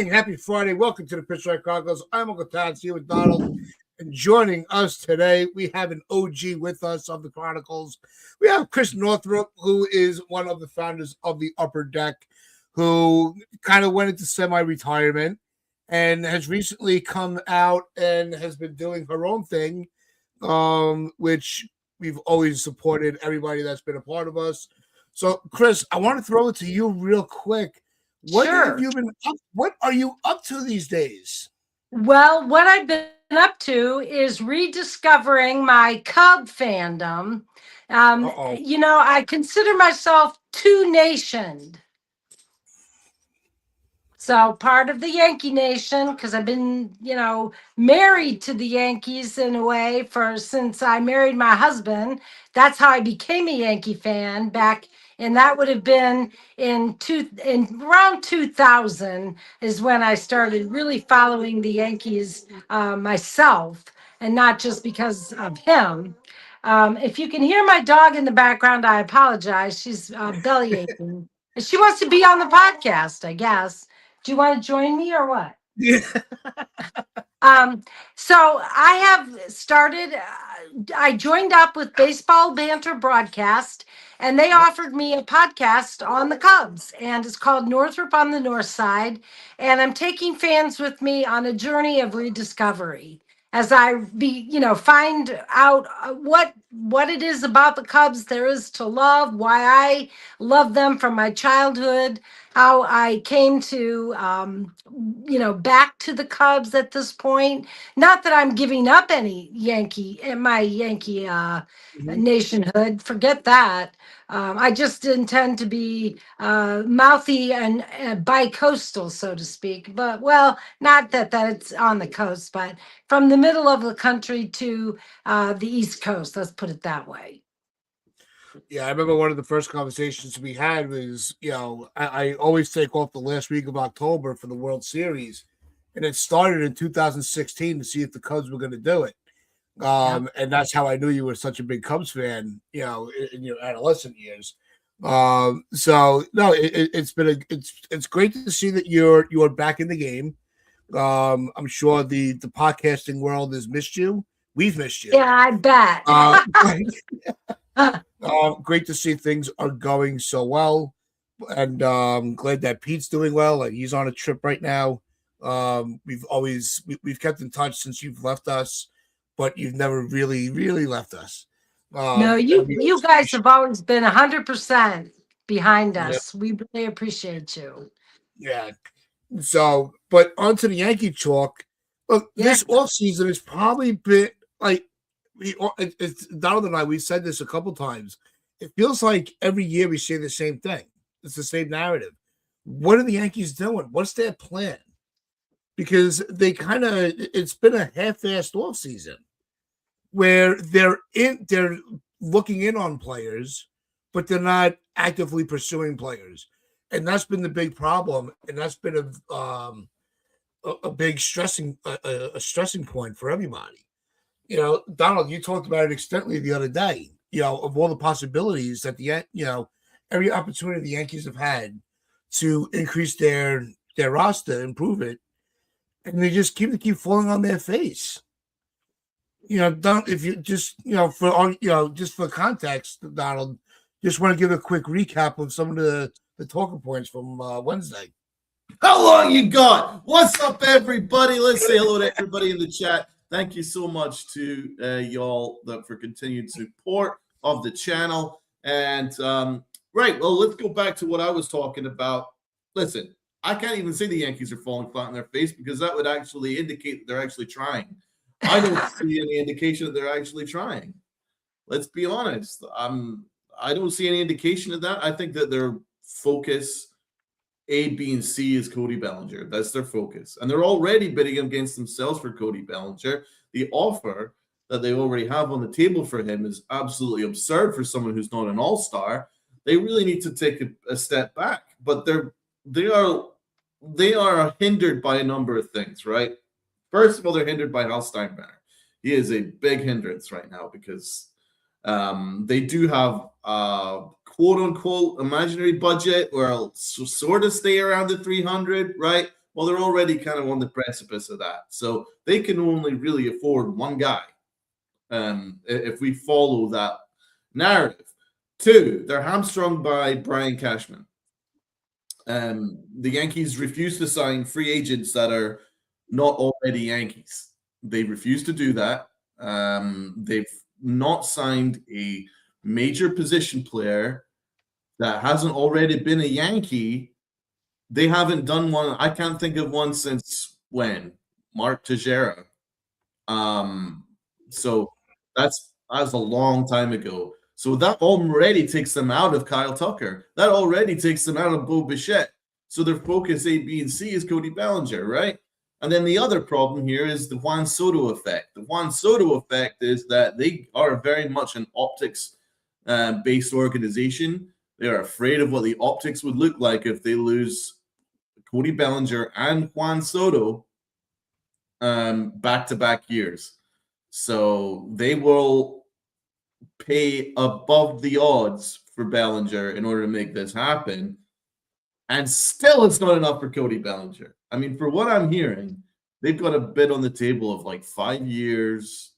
morning. Happy Friday. Welcome to the Pitch Right Chronicles. I'm Uncle Todd, here with Donald. And joining us today, we have an OG with us of the Chronicles. We have Chris Northrup, who is one of the founders of the Upper Deck, who kind of went into semi-retirement and has recently come out and has been doing her own thing, which we've always supported everybody that's been a part of us. So, Chris, I want to throw it to you real quick. What Sure. have you been up? What are you up to these days? Well, what I've been up to is rediscovering my Cub fandom. Uh-oh. I consider myself two-nationed. So part of the Yankee Nation, because I've been, married to the Yankees in a way since I married my husband. That's how I became a Yankee fan back, and that would have been in around 2000 is when I started really following the Yankees myself, and not just because of him. If you can hear my dog in the background, I apologize. She's belly aching. She wants to be on the podcast, I guess. Do you want to join me or what? Yeah. So I have started, I joined up with Baseball Banter Broadcast, and they offered me a podcast on the Cubs, and it's called Northrop on the North Side. And I'm taking fans with me on a journey of rediscovery as I find out what it is about the Cubs there is to love, why I love them from my childhood, how I came to, back to the Cubs at this point. Not that I'm giving up any my Yankee nationhood. Forget that. I just intend to be mouthy and bi-coastal, so to speak. But, well, not that it's on the coast, but from the middle of the country to the East Coast. Let's put it that way. Yeah, I remember one of the first conversations we had was, I always take off the last week of October for the World Series, and it started in 2016 to see if the Cubs were going to do it. And that's how I knew you were such a big Cubs fan, in your adolescent years. So no, it's great to see that you're back in the game. I'm sure the podcasting world has missed you. We've missed you. Yeah, I bet. Great to see things are going so well, and glad that Pete's doing well. Like, he's on a trip right now. We've kept in touch since you've left us, but you've never really left us. No, you guys have always been 100% behind us. We really appreciate you. Yeah. So, but onto the Yankee talk. Look, this offseason has probably been like, it's Donald and I, we've said this a couple times. It feels like every year we say the same thing. It's the same narrative. What are the Yankees doing? What's their plan? Because it's been a half-assed offseason where they're looking in on players, but they're not actively pursuing players. And that's been the big problem. And that's been a big stressing point for everybody. Donald, you talked about it extensively the other day, of all the possibilities that every opportunity the Yankees have had to increase their roster, improve it, and they just keep falling on their face. If you just, just for context, Donald, just want to give a quick recap of some of the talking points from Wednesday. How long you got? What's up, everybody? Let's say hello to everybody in the chat. Thank you so much to y'all for continued support of the channel. And right, well, let's go back to what I was talking about. Listen, I can't even say the Yankees are falling flat on their face, because that would actually indicate that they're actually trying. I don't see any indication that they're actually trying. Let's be honest. I don't see any indication of that. I think that their focus, A, B, and C, is Cody Bellinger. That's their focus. And they're already bidding against themselves for Cody Bellinger. The offer that they already have on the table for him is absolutely absurd for someone who's not an all-star. They really need to take a step back. But they are hindered by a number of things, right? First of all, they're hindered by Hal Steinbrenner. He is a big hindrance right now, because they do have quote-unquote imaginary budget where it'll sort of stay around the 300, right? Well, they're already kind of on the precipice of that. So they can only really afford one guy if we follow that narrative. Two, they're hamstrung by Brian Cashman. The Yankees refuse to sign free agents that are not already Yankees. They refuse to do that. They've not signed a major position player that hasn't already been a Yankee. They haven't done one. I can't think of one since when? Mark Teixeira. So that's a long time ago. So that already takes them out of Kyle Tucker. That already takes them out of Bo Bichette. So their focus A, B, and C is Cody Bellinger, right? And then the other problem here is the Juan Soto effect. The Juan Soto effect is that they are very much an optics-based organization. They are afraid of what the optics would look like if they lose Cody Bellinger and Juan Soto back-to-back years. So they will pay above the odds for Bellinger in order to make this happen. And still, it's not enough for Cody Bellinger. I mean, for what I'm hearing, they've got a bid on the table of like 5 years,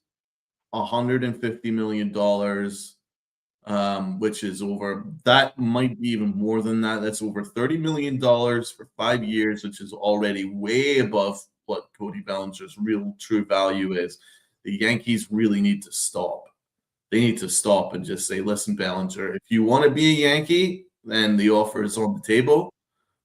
$150 million, which is over. That might be even more than that. That's over $30 million for 5 years, which is already way above what Cody Bellinger's real true value is. The Yankees really need to stop. They need to stop and just say, listen, Bellinger, if you want to be a Yankee, then the offer is on the table.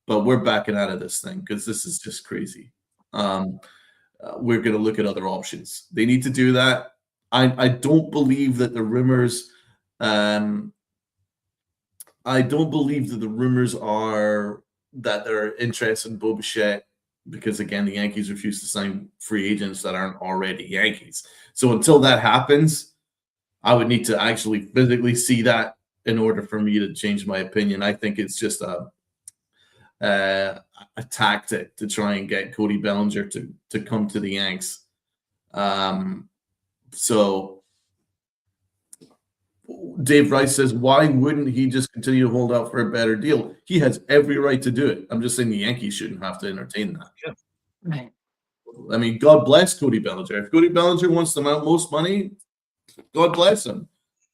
But we're backing out of this thing because this is just crazy. We're going to look at other options. They need to do that. I don't believe that the rumors I don't believe that the rumors are that they're interested in Bo Bichette because, again, the Yankees refuse to sign free agents that aren't already Yankees. So until that happens, I would need to actually physically see that in order for me to change my opinion. I think it's just a tactic to try and get Cody Bellinger to come to the Yanks. So Dave Rice says, why wouldn't he just continue to hold out for a better deal? He has every right to do it. I'm just saying the Yankees shouldn't have to entertain that. Yeah. Right. I mean, God bless Cody Bellinger. If Cody Bellinger wants the most money, God bless him.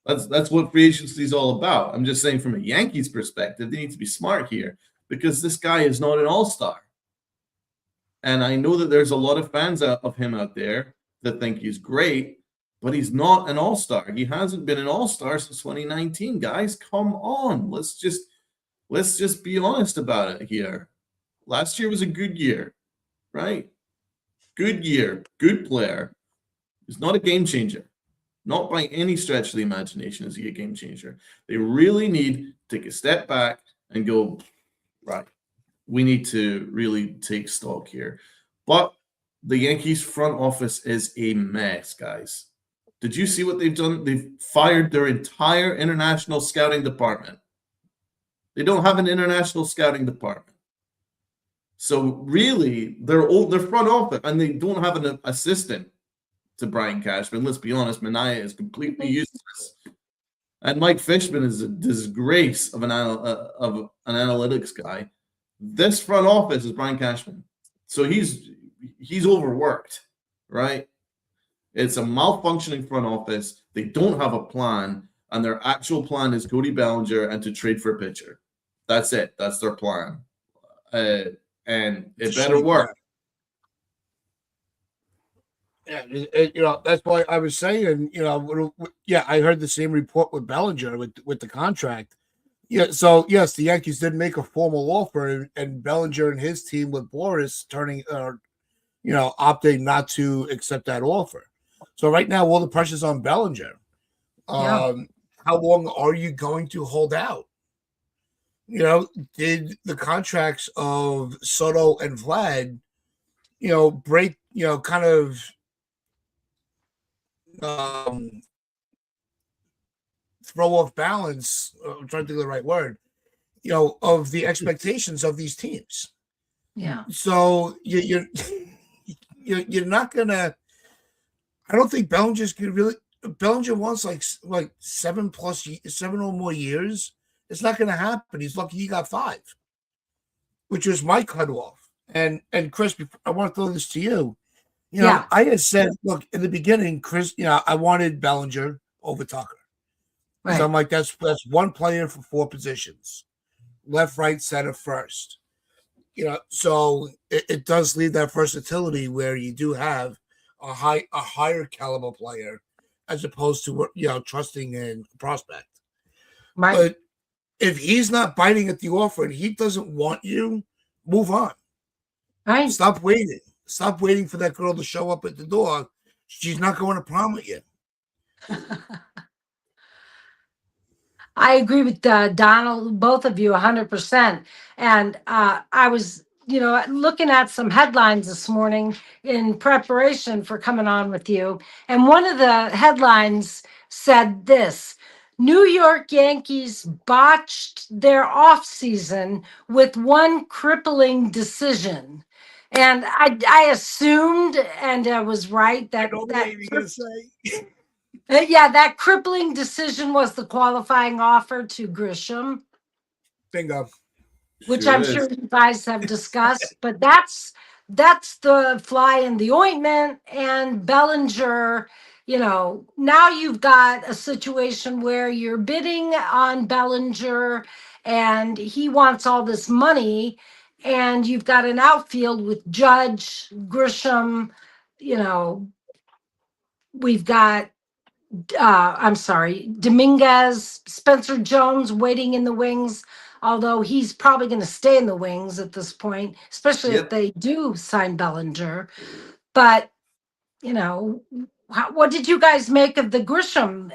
That's what free agency is all about. I'm just saying from a Yankees perspective, they need to be smart here because this guy is not an all-star. And I know that there's a lot of fans of him out there that think he's great, but he's not an all-star. He hasn't been an all-star since 2019, guys. Come on. Let's just be honest about it here. Last year was a good year, right? Good year, good player. He's not a game changer. Not by any stretch of the imagination is he a game changer. They really need to take a step back and go, right, we need to really take stock here. But the Yankees front office is a mess, guys. Did you see what they've done? They've fired their entire international scouting department. They don't have an international scouting department. So really, their front office, and they don't have an assistant to Brian Cashman. Let's be honest, Minaya is completely useless. And Mike Fishman is a disgrace of an analytics guy. This front office is Brian Cashman. So he's overworked, right? It's a malfunctioning front office. They don't have a plan, and their actual plan is Cody Bellinger and to trade for a pitcher. That's it. That's their plan. And it better work. Yeah, that's why I was saying, I heard the same report with Bellinger with the contract. Yeah, so yes, the Yankees did make a formal offer, and Bellinger and his team with Boris opting not to accept that offer. So right now, all the pressure's on Bellinger. How long are you going to hold out? Did the contracts of Soto and Vlad, break, kind of throw off balance? I'm trying to think of the right word, of the expectations of these teams. Yeah. So you're not gonna. I don't think Bellinger's gonna really. Bellinger wants like 7 or more years. It's not going to happen. He's lucky he got 5, which was my cutoff. And Chris, I want to throw this to you. Yeah. I had said, look, in the beginning, Chris, I wanted Bellinger over Tucker. Because Right. I'm like, that's one player for 4 positions. Left, right, center, first. So it does leave that versatility where you do have a higher caliber player as opposed to trusting in a prospect. Right. But if he's not biting at the offer and he doesn't want you, move on. Right. Stop waiting. Stop waiting for that girl to show up at the door. She's not going to prom with you. I agree with Donald, both of you, 100%. And I was, looking at some headlines this morning in preparation for coming on with you. And one of the headlines said this: New York Yankees botched their offseason with one crippling decision. And I assumed, and I was right, I know the name you're going to say. yeah, that crippling decision was the qualifying offer to Grisham, Bingo. which Sure I'm is. sure you guys have discussed. But that's the fly in the ointment. And Bellinger, now you've got a situation where you're bidding on Bellinger, and he wants all this money, and you've got an outfield with Judge, Grisham, we've got I'm sorry, Dominguez, Spencer Jones waiting in the wings, although he's probably going to stay in the wings at this point, especially if Yep. they do sign Bellinger. But, what did you guys make of the Grisham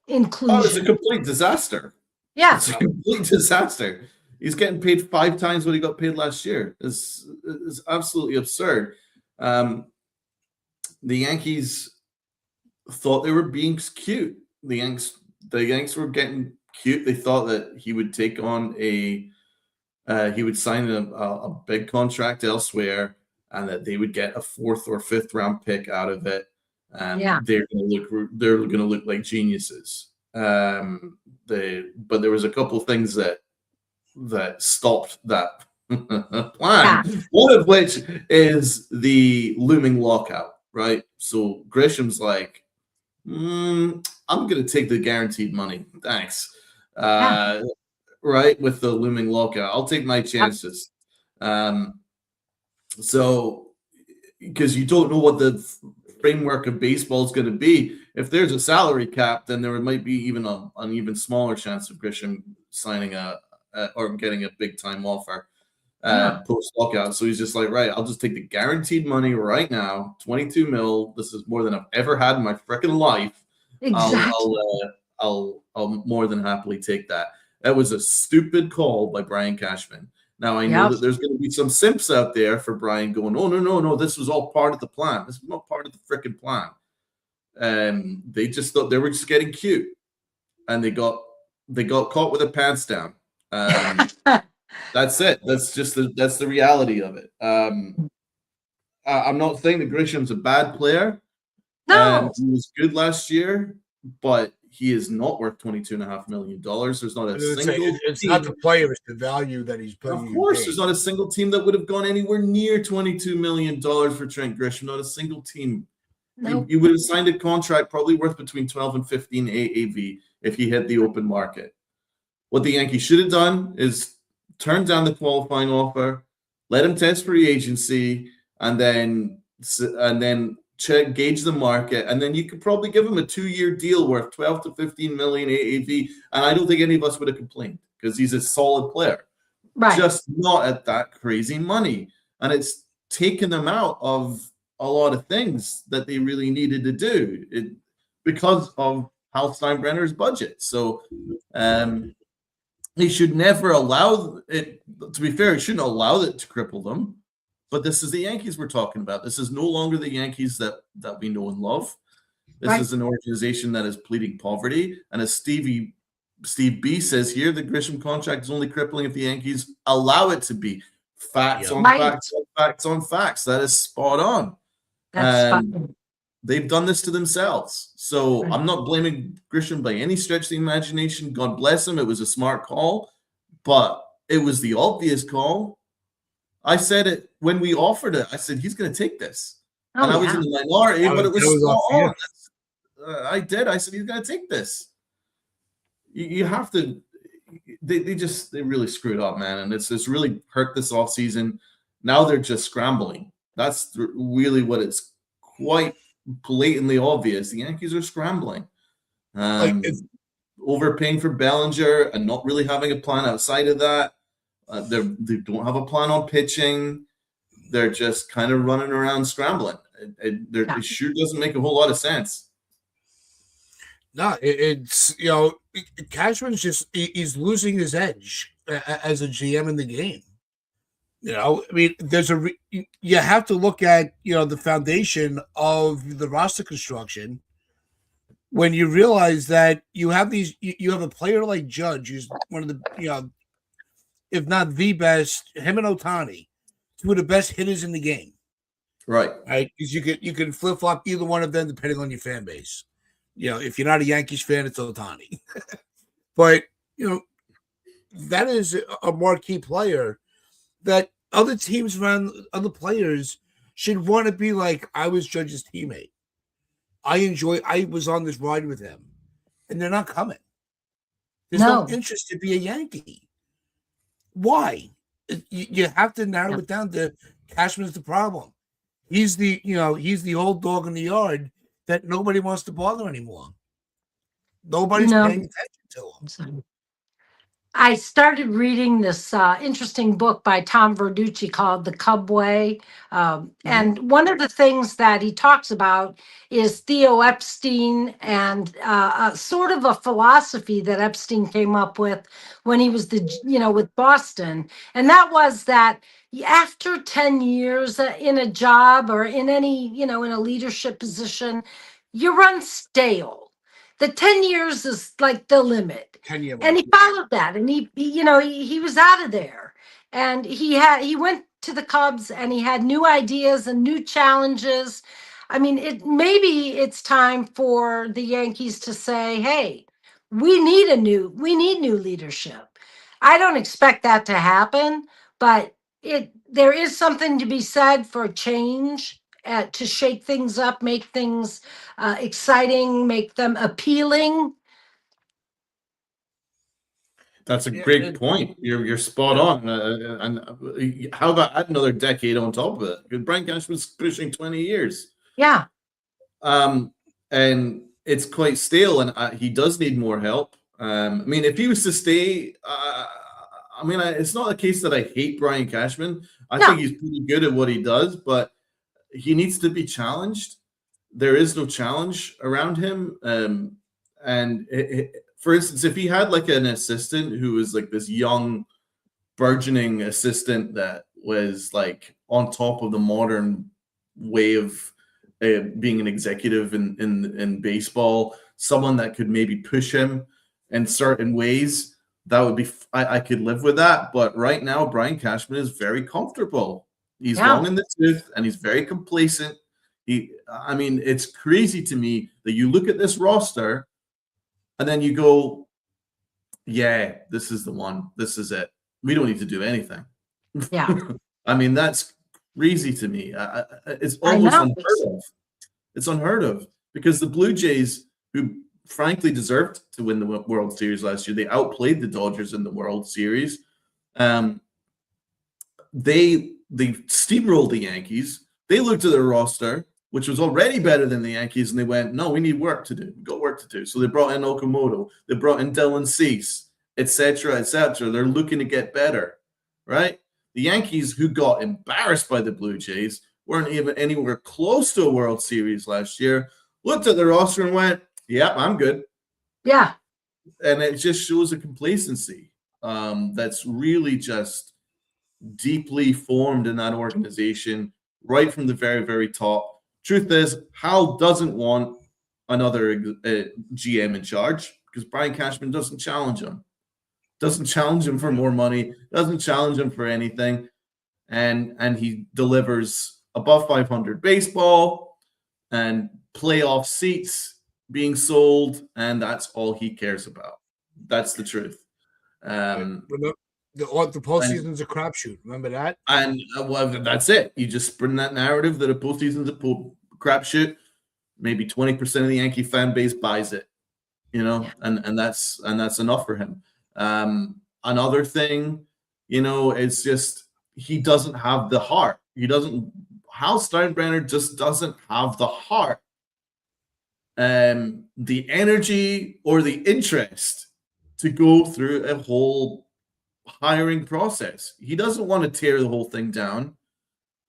inclusion? Oh, it's a complete disaster. Yeah. It's a complete disaster. He's getting paid 5 times what he got paid last year. It's absolutely absurd. The Yankees thought they were being cute. The Yanks were getting cute. They thought that he would take on he would sign a big contract elsewhere, and that they would get a 4th or 5th round pick out of it, and they're going to look like geniuses. But there was a couple things that stopped that plan. Yeah. One of which is the looming lockout, right? So Grisham's like, I'm going to take the guaranteed money. Thanks. Right, with the looming lockout. I'll take my chances. So, because you don't know what the framework of baseball is going to be. If there's a salary cap, then there might be even an even smaller chance of Grisham signing or getting a big time offer post lockout. So he's just like, right, I'll just take the guaranteed money right now, 22 mil. This is more than I've ever had in my freaking life. Exactly. I'll more than happily take that. That was a stupid call by Brian Cashman. Now, I know that there's going to be some simps out there for Brian going, oh, no, this was all part of the plan. This was not part of the freaking plan. They just thought they were just getting cute. And they got caught with their pants down. That's it. That's the reality of it. I'm not saying that Grisham's a bad player. No. He was good last year, but he is not worth $22.5 million. There's not a single it's not the player, it's the value that he's putting. Of course, there's not a single team that would have gone anywhere near $22 million for Trent Grisham. Not a single team. Nope. He would have signed a contract probably worth between 12 and 15 AAV if he hit the open market. What the Yankees should have done is turn down the qualifying offer, let him test free agency, and then gauge the market, and then you could probably give him a 2-year deal worth 12 to 15 million AAV, and I don't think any of us would have complained because he's a solid player, just not at that crazy money, and it's taken them out of a lot of things that they really needed to do because of Hal Steinbrenner's budget. So he should never allow it. To be fair, he shouldn't allow it to cripple them. But this is the Yankees we're talking about. This is no longer the Yankees that we know and love. This is an organization that is pleading poverty. And as Steve B says here, the Grisham contract is only crippling if the Yankees allow it to be. Facts on facts on facts on facts. That is spot on. And they've done this to themselves. So I'm not blaming Grisham by any stretch of the imagination. God bless him. It was a smart call. But it was the obvious call. I said it when we offered it. I said he's going to take this, and Oh, I was in yeah. the minority, but it was off spot on. here. I did. I said he's going to take this. You have to. They really screwed up, man, and it's really hurt this offseason. Now they're just scrambling. That's really what it's quite blatantly obvious. The Yankees are scrambling. Overpaying for Bellinger and not really having a plan outside of that. They don't have a plan on pitching. They're just kind of running around scrambling. It sure doesn't make a whole lot of sense. No, it's Cashman's he's losing his edge as a GM in the game. I mean, you have to look at the foundation of the roster construction when you realize that you have a player like Judge, who's one of the if not the best, him and Ohtani, two of the best hitters in the game. Right. Because you can flip flop either one of them depending on your fan base. If you're not a Yankees fan, it's Ohtani. But that is a marquee player that other teams around other players should want to be like, I was Judge's teammate. I was on this ride with him. And they're not coming. There's no interest to be a Yankee. Why? You have to narrow it down to Cashman's the problem. He's the old dog in the yard that nobody wants to bother anymore. Nobody's paying attention to him. I started reading this interesting book by Tom Verducci called The Cub Way. And one of the things that he talks about is Theo Epstein and sort of a philosophy that Epstein came up with when he was with Boston. And that was that after 10 years in a job or in any, in a leadership position, you run stale. The 10 years is like the limit. 10-year and he followed that, and he was out of there, and he went to the Cubs, and he had new ideas and new challenges. I mean, maybe it's time for the Yankees to say, hey, we need new leadership. I don't expect that to happen, but there is something to be said for change, to shake things up, make things exciting, make them appealing. That's a great point. You're spot on. And how about add another decade on top of it? Because Brian Cashman's pushing 20 years. Yeah. And it's quite stale, and he does need more help. I mean, if he was to stay, it's not a case that I hate Brian Cashman. I think he's pretty good at what he does, but he needs to be challenged. There is no challenge around him. For instance, if he had like an assistant who was like this young, burgeoning assistant that was like on top of the modern way of being an executive in baseball, someone that could maybe push him in certain ways, that would be, I could live with that. But right now, Brian Cashman is very comfortable. He's long in the tooth, and he's very complacent. It's crazy to me that you look at this roster and then you go, yeah, this is the one. This is it. We don't need to do anything. Yeah. That's crazy to me. It's almost unheard of. It's unheard of because the Blue Jays, who frankly deserved to win the World Series last year, they outplayed the Dodgers in the World Series. They steamrolled the Yankees. They looked at their roster, which was already better than the Yankees, and they went, no, we need work to do. We've got work to do. So they brought in Okamoto. They brought in Dylan Cease, et cetera, et cetera. They're looking to get better, right? The Yankees, who got embarrassed by the Blue Jays, weren't even anywhere close to a World Series last year, looked at their roster and went, yeah, I'm good. Yeah. And it just shows a complacency that's really just deeply formed in that organization right from the very, very top. Truth is, Hal doesn't want another GM in charge because Brian Cashman doesn't challenge him. Doesn't challenge him for more money. Doesn't challenge him for anything. And he delivers above 500 baseball and playoff seats being sold, and that's all he cares about. That's the truth. The The postseason's a crapshoot. Remember that? And well, that's it. You just spin that narrative that a postseason's a crapshoot. Maybe 20% of the Yankee fan base buys it, and that's enough for him. Another thing, it's just he doesn't have the heart. Hal Steinbrenner just doesn't have the heart, the energy or the interest to go through a whole hiring process. He doesn't want to tear the whole thing down,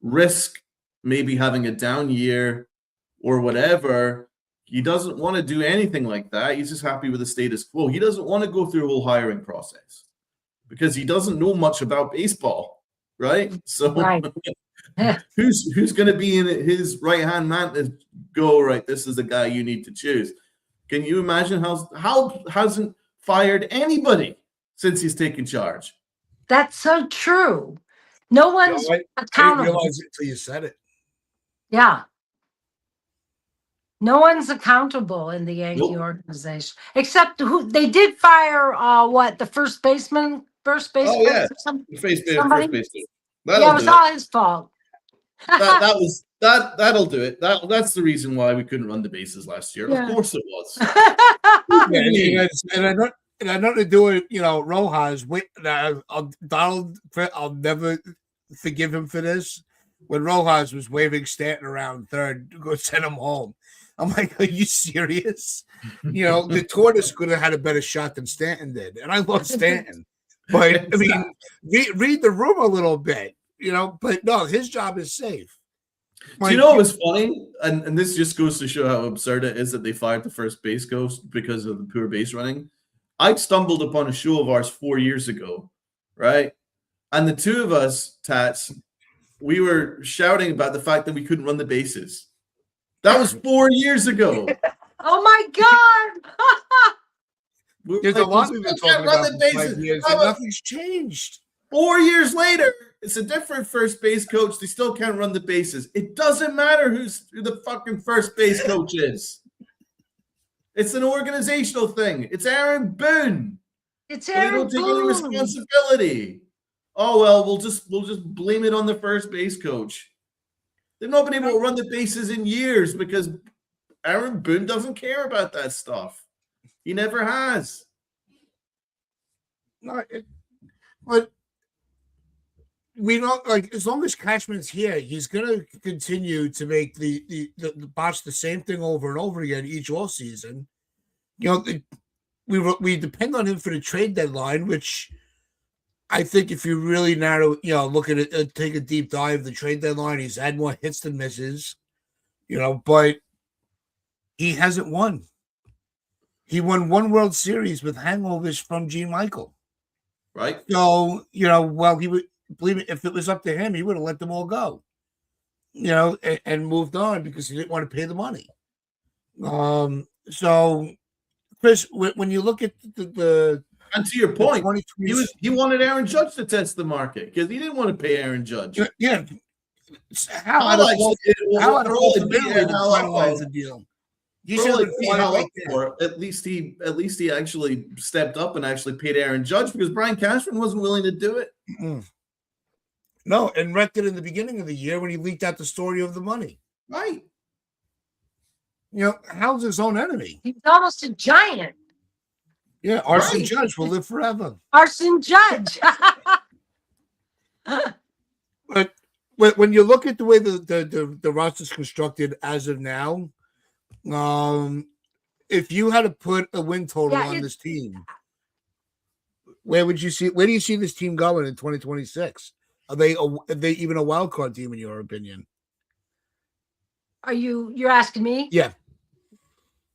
risk maybe having a down year or whatever. He doesn't want to do anything like that. He's just happy with the status quo. He doesn't want to go through a whole hiring process because he doesn't know much about baseball, right? So Right. who's going to be in his right-hand man to go, right, this is the guy you need to choose? Can you imagine how hasn't fired anybody since he's taken charge? That's so true. No one's I didn't accountable. realize it until you said it. Yeah. No one's accountable in the Yankee Nope. organization, except who they did fire. The first baseman, or something. First Somebody? baseman. Yeah, it was all his fault. That'll do it. That's the reason why we couldn't run the bases last year. Yeah. Of course it was. And I had nothing to do with Rojas. I'll never forgive him for this. When Rojas was waving Stanton around third to go send him home, I'm like, are you serious? The tortoise could have had a better shot than Stanton did, and I love Stanton, but I mean, read the room a little bit, But no, his job is safe. Do you know what was funny? And this just goes to show how absurd it is that they fired the first base coach because of the poor base running. I stumbled upon a show of ours 4 years ago, right? And the two of us, Tats, we were shouting about the fact that we couldn't run the bases. That was 4 years ago. Oh my God! There's a lot we've been talking about for 5 years, and nothing's changed. 4 years later, it's a different first base coach. They still can't run the bases. It doesn't matter who the fucking first base coach is. It's an organizational thing. It's Aaron Boone. It's Aaron Boone. They don't take Boone. any responsibility. Oh well, we'll just blame it on the first base coach. They've not been able to run the bases in years because Aaron Boone doesn't care about that stuff. He never has. No, but we don't as long as Cashman's here, he's gonna continue to make the botch the same thing over and over again each off season. We depend on him for the trade deadline, which I think if you really narrow, look at it, take a deep dive, the trade deadline, he's had more hits than misses, but he hasn't won. He won one World Series with hangovers from Gene Michael. Right. So, he would believe it, if it was up to him, he would have let them all go, and moved on because he didn't want to pay the money. So, Chris, when you look at the and to your point, he wanted Aaron Judge to test the market because he didn't want to pay Aaron Judge. Yeah. How out of the deal? At least he actually stepped up and actually paid Aaron Judge because Brian Cashman wasn't willing to do it. Mm-mm. No, and wrecked it in the beginning of the year when he leaked out the story of the money. Right. Hal's his own enemy. He's almost a giant. Yeah, Arson Judge will live forever. Arson Judge. But when you look at the way the roster's constructed as of now, if you had to put a win total on this team, where do you see this team going in 2026? Are they even a wild card team in your opinion? You're asking me? Yeah.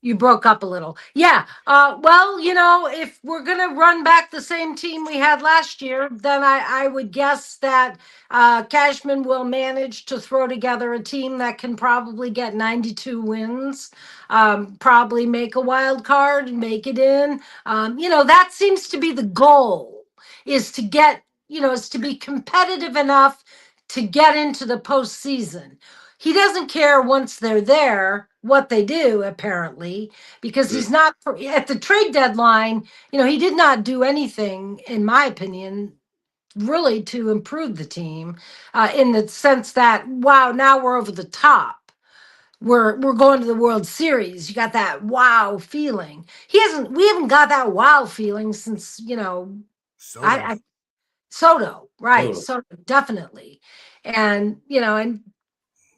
You broke up a little. Yeah. Well, if we're going to run back the same team we had last year, then I would guess that Cashman will manage to throw together a team that can probably get 92 wins, probably make a wild card and make it in. That seems to be the goal, is to get, is to be competitive enough to get into the postseason. He doesn't care once they're there what they do, apparently, because he's not at the trade deadline. He did not do anything, in my opinion, really to improve the team in the sense that, wow, now we're over the top. We're going to the World Series. You got that wow feeling. We haven't got that wow feeling since, Soto. I Soto, right? Total. Soto, definitely. And, and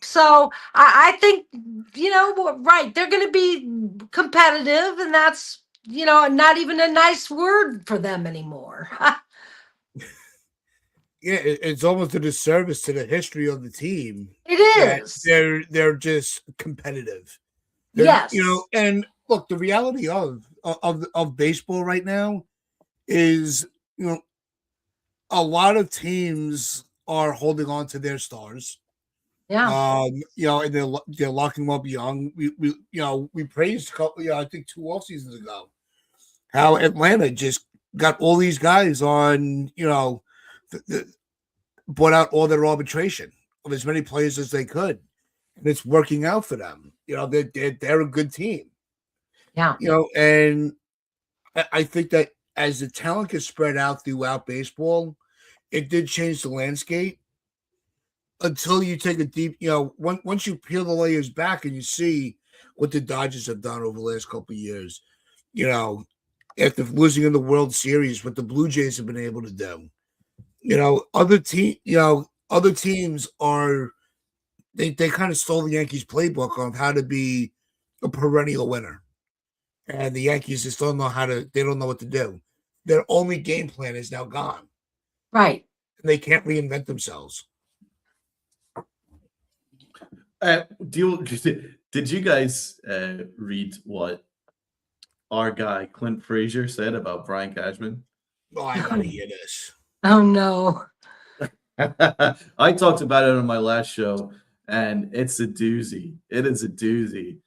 so I think, right, they're going to be competitive, and that's, not even a nice word for them anymore. Yeah, it's almost a disservice to the history of the team It that is. they're just competitive. Yes. And look, the reality of baseball right now is, a lot of teams are holding on to their stars. Yeah. And they're locking them up young. We praised a couple, I think 2 off seasons ago, how Atlanta just got all these guys on, bought out all their arbitration of as many players as they could, and it's working out for them. They're a good team. Yeah. And I think that as the talent gets spread out throughout baseball, it did change the landscape until you take a deep, once you peel the layers back and you see what the Dodgers have done over the last couple of years, after losing in the World Series, what the Blue Jays have been able to do. Other teams are they kind of stole the Yankees playbook on how to be a perennial winner. And the Yankees just don't know they don't know what to do. Their only game plan is now gone. Right. And they can't reinvent themselves. Did you guys read what our guy Clint Frazier said about Brian Cashman? Oh, I gotta hear this. Oh no. I talked about it on my last show, and it's a doozy. It is a doozy.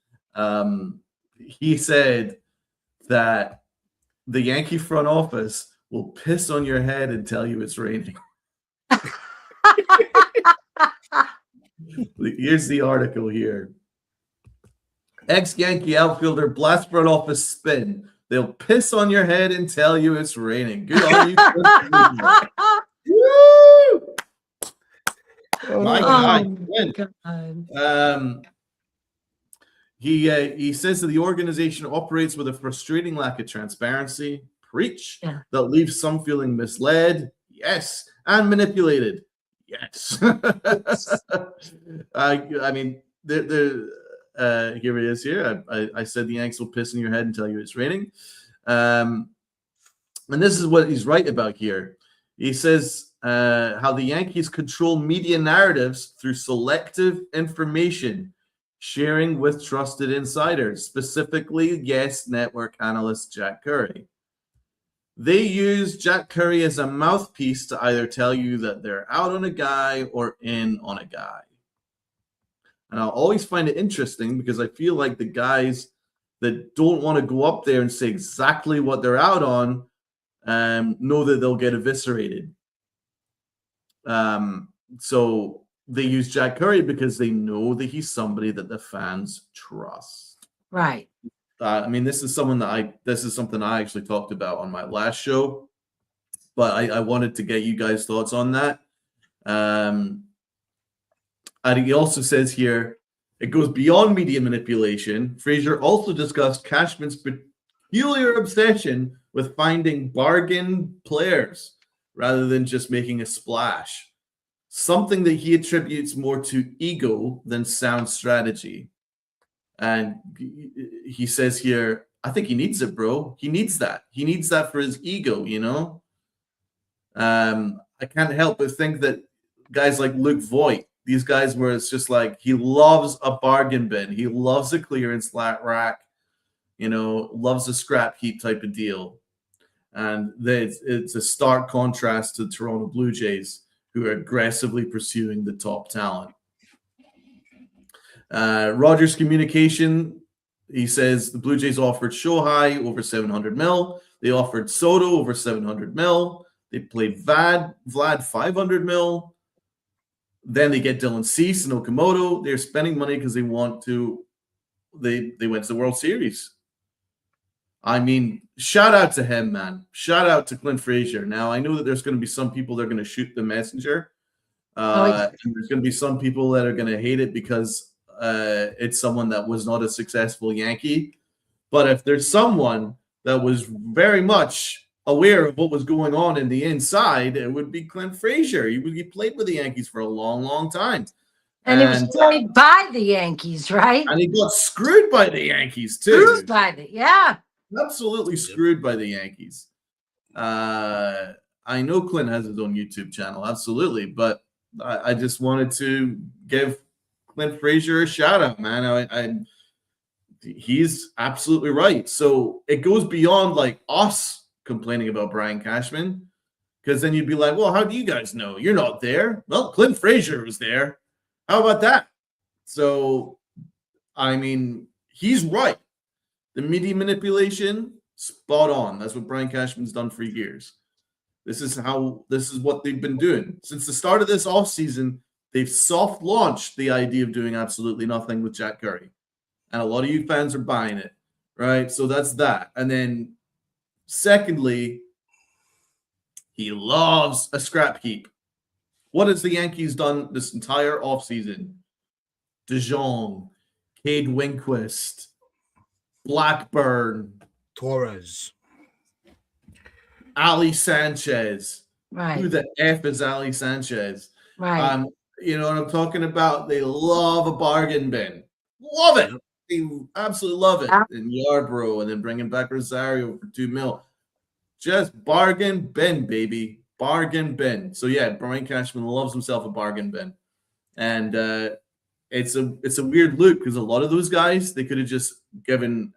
He said that the Yankee front office will piss on your head and tell you it's raining. Here's the article here. Ex-Yankee outfielder blast front office spin. They'll piss on your head and tell you it's raining. Good on you. Woo! My guy, God. he says that the organization operates with a frustrating lack of transparency. Preach. Yeah. That leaves some feeling misled. Yes. And manipulated. Yes. I mean, here it is here. I said the Yanks will piss in your head and tell you it's raining. And this is what he's right about here. He says how the Yankees control media narratives through selective information sharing with trusted insiders, specifically Yes Network analyst Jack Curry. They use Jack Curry as a mouthpiece to either tell you that they're out on a guy or in on a guy. And I'll always find it interesting because I feel like the guys that don't want to go up there and say exactly what they're out on know that they'll get eviscerated. So they use Jack Curry because they know that he's somebody that the fans trust. Right. I mean, this is something I actually talked about on my last show, but I wanted to get you guys' thoughts on that. And he also says here, it goes beyond media manipulation. Frazier also discussed Cashman's peculiar obsession with finding bargain players rather than just making a splash, something that he attributes more to ego than sound strategy. And he says here, I think he needs it, bro. He needs that. He needs that for his ego, I can't help but think that guys like Luke Voigt, these guys where it's just like he loves a bargain bin. He loves a clearance rack, loves a scrap heap type of deal. And it's a stark contrast to the Toronto Blue Jays, who are aggressively pursuing the top talent. Rogers Communication, he says the Blue Jays offered Shohei over $700 million. They offered Soto over $700 million. They played Vlad $500 million. Then they get Dylan Cease and Okamoto. They're spending money because they want to. They went to the World Series. I mean, shout out to him, man. Shout out to Clint Frazier. Now, I know that there's going to be some people that are going to shoot the messenger. And there's going to be some people that are going to hate it because it's someone that was not a successful Yankee. But if there's someone that was very much aware of what was going on in the inside, it would be Clint Frazier. He played with the Yankees for a long, long time. And he was played by the Yankees, right? And he got screwed by the Yankees, too. Screwed by yeah. Absolutely screwed by the Yankees. I know Clint has his own YouTube channel, absolutely, but I just wanted to give Clint Frazier a shout out, man. He's absolutely right. So it goes beyond like us complaining about Brian Cashman, because then you'd be like, well, how do you guys know? You're not there. Well, Clint Frazier was there. How about that? So, I mean, he's right. The media manipulation, spot on. That's what Brian Cashman's done for years. This is what they've been doing. Since the start of this offseason, they've soft launched the idea of doing absolutely nothing with Jack Curry. And a lot of you fans are buying it, right? So that's that. And then secondly, he loves a scrap heap. What has the Yankees done this entire offseason? DeJong, Cade Winquist, Blackburn, Torres, Ali Sanchez. Right. Who the F is Ali Sanchez? Right. You know what I'm talking about? They love a bargain bin. Love it. They absolutely love it. In Yarbrough, and then bringing back Rosario for $2 million. Just bargain bin, baby. Bargain bin. So yeah, Brian Cashman loves himself a bargain bin. And it's a weird look because a lot of those guys they could have just given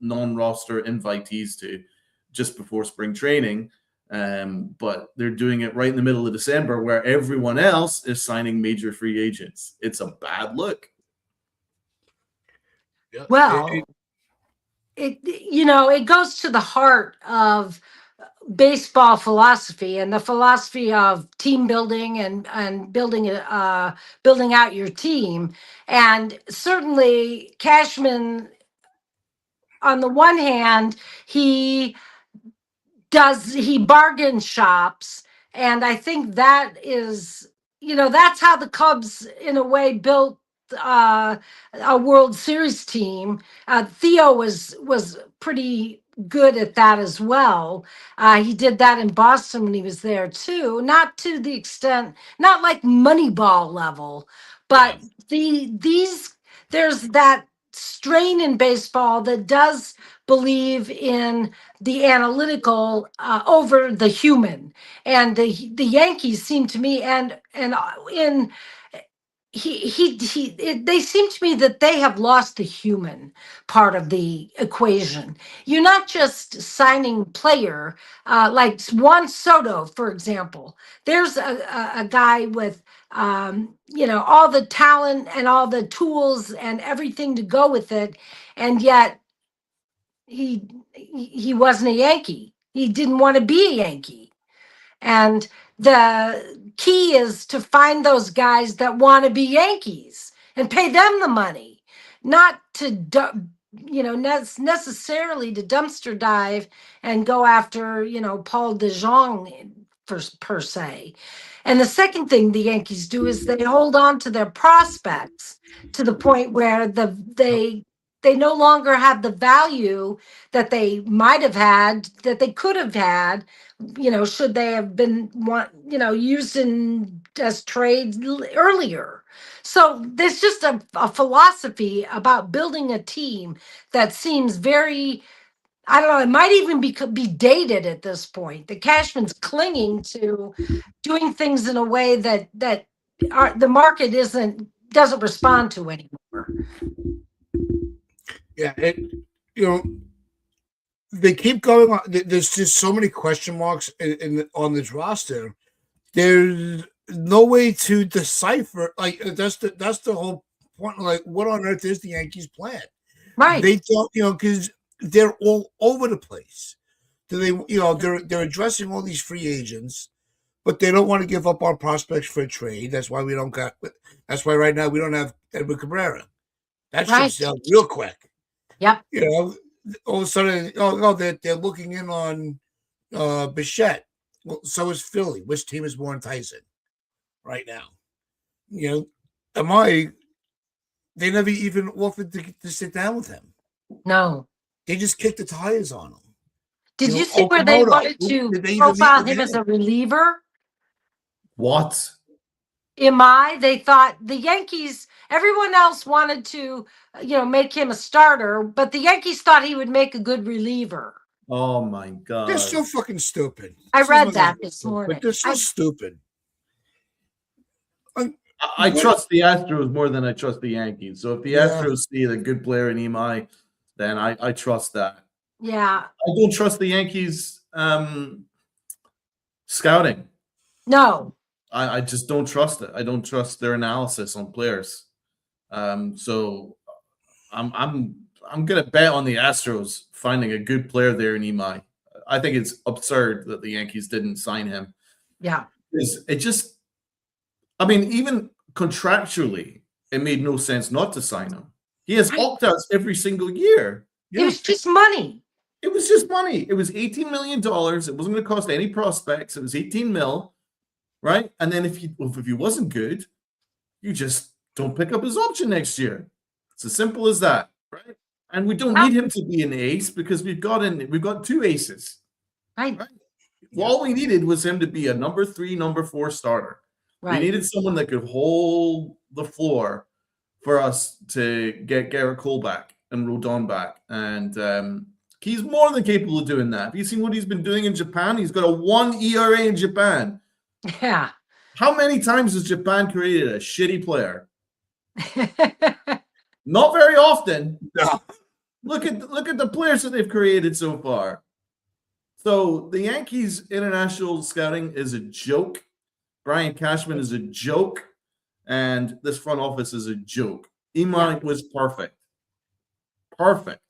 non-roster invitees to just before spring training. But they're doing it right in the middle of December where everyone else is signing major free agents. It's a bad look. Well, it goes to the heart of baseball philosophy and the philosophy of team building and building out your team. And certainly Cashman, on the one hand, he bargain shops, and I think that is, that's how the Cubs in a way built a World Series team. Theo was pretty good at that as well. He did that in Boston when he was there too, not to the extent, not like Moneyball level, but there's that strain in baseball that does believe in the analytical over the human, and the Yankees seem to me, and in they seem to me that they have lost the human part of the equation. You're not just signing player like Juan Soto, for example. There's a guy with all the talent and all the tools and everything to go with it, and yet he wasn't a Yankee. He didn't want to be a Yankee. And the key is to find those guys that want to be Yankees and pay them the money, not to necessarily to dumpster dive and go after Paul DeJong per se. And the second thing the Yankees do is they hold on to their prospects to the point where they no longer have the value that they might have had, that they could have had, should they have been used as trades earlier. So there's just a philosophy about building a team that seems very, I don't know, it might even be dated at this point. The Cashman's clinging to doing things in a way that the market doesn't respond to anymore. Yeah, they keep going on. There's just so many question marks on this roster. There's no way to decipher. Like that's the whole point. Like, what on earth is the Yankees' plan? Right. They don't, because they're all over the place. They're addressing all these free agents, but they don't want to give up our prospects for a trade. That's why That's why right now we don't have Edward Cabrera. That should sell real quick. Yep. all of a sudden, oh no, they're looking in on Bichette. Well, so is Philly. Which team is more enticing right now? You know, am I? They never even offered to sit down with him. No. They just kicked the tires on him. Did you see where they wanted to profile him as a reliever? What? They thought the Yankees, everyone else wanted to, make him a starter, but the Yankees thought he would make a good reliever. Oh my God. They're so fucking stupid. I read that this morning. But they're so stupid. I trust the Astros more than I trust the Yankees. So if the Astros see a good player in Imai, then I trust that. Yeah. I don't trust the Yankees scouting. No. I just don't trust it. I don't trust their analysis on players. So I'm gonna bet on the Astros finding a good player there in Imai. I think it's absurd that the Yankees didn't sign him. Yeah. Even contractually, it made no sense not to sign him. He has opt-outs every single year. It was just money. It was just money. It was $18 million. It wasn't going to cost any prospects. It was 18 mil, right? And then if he wasn't good, you just don't pick up his option next year. It's as simple as that, right? And we don't need him to be an ace because we've got two aces. Right. Well, all we needed was him to be a number 3, number 4 starter. Right. We needed someone that could hold the floor for us to get Garrett Cole back and Rodon back. And he's more than capable of doing that. Have you seen what he's been doing in Japan? He's got a 1 ERA in Japan. Yeah. How many times has Japan created a shitty player? Not very often. No. Look at the players that they've created so far. So the Yankees international scouting is a joke. Brian Cashman is a joke. And this front office is a joke. Imai was perfect. Perfect.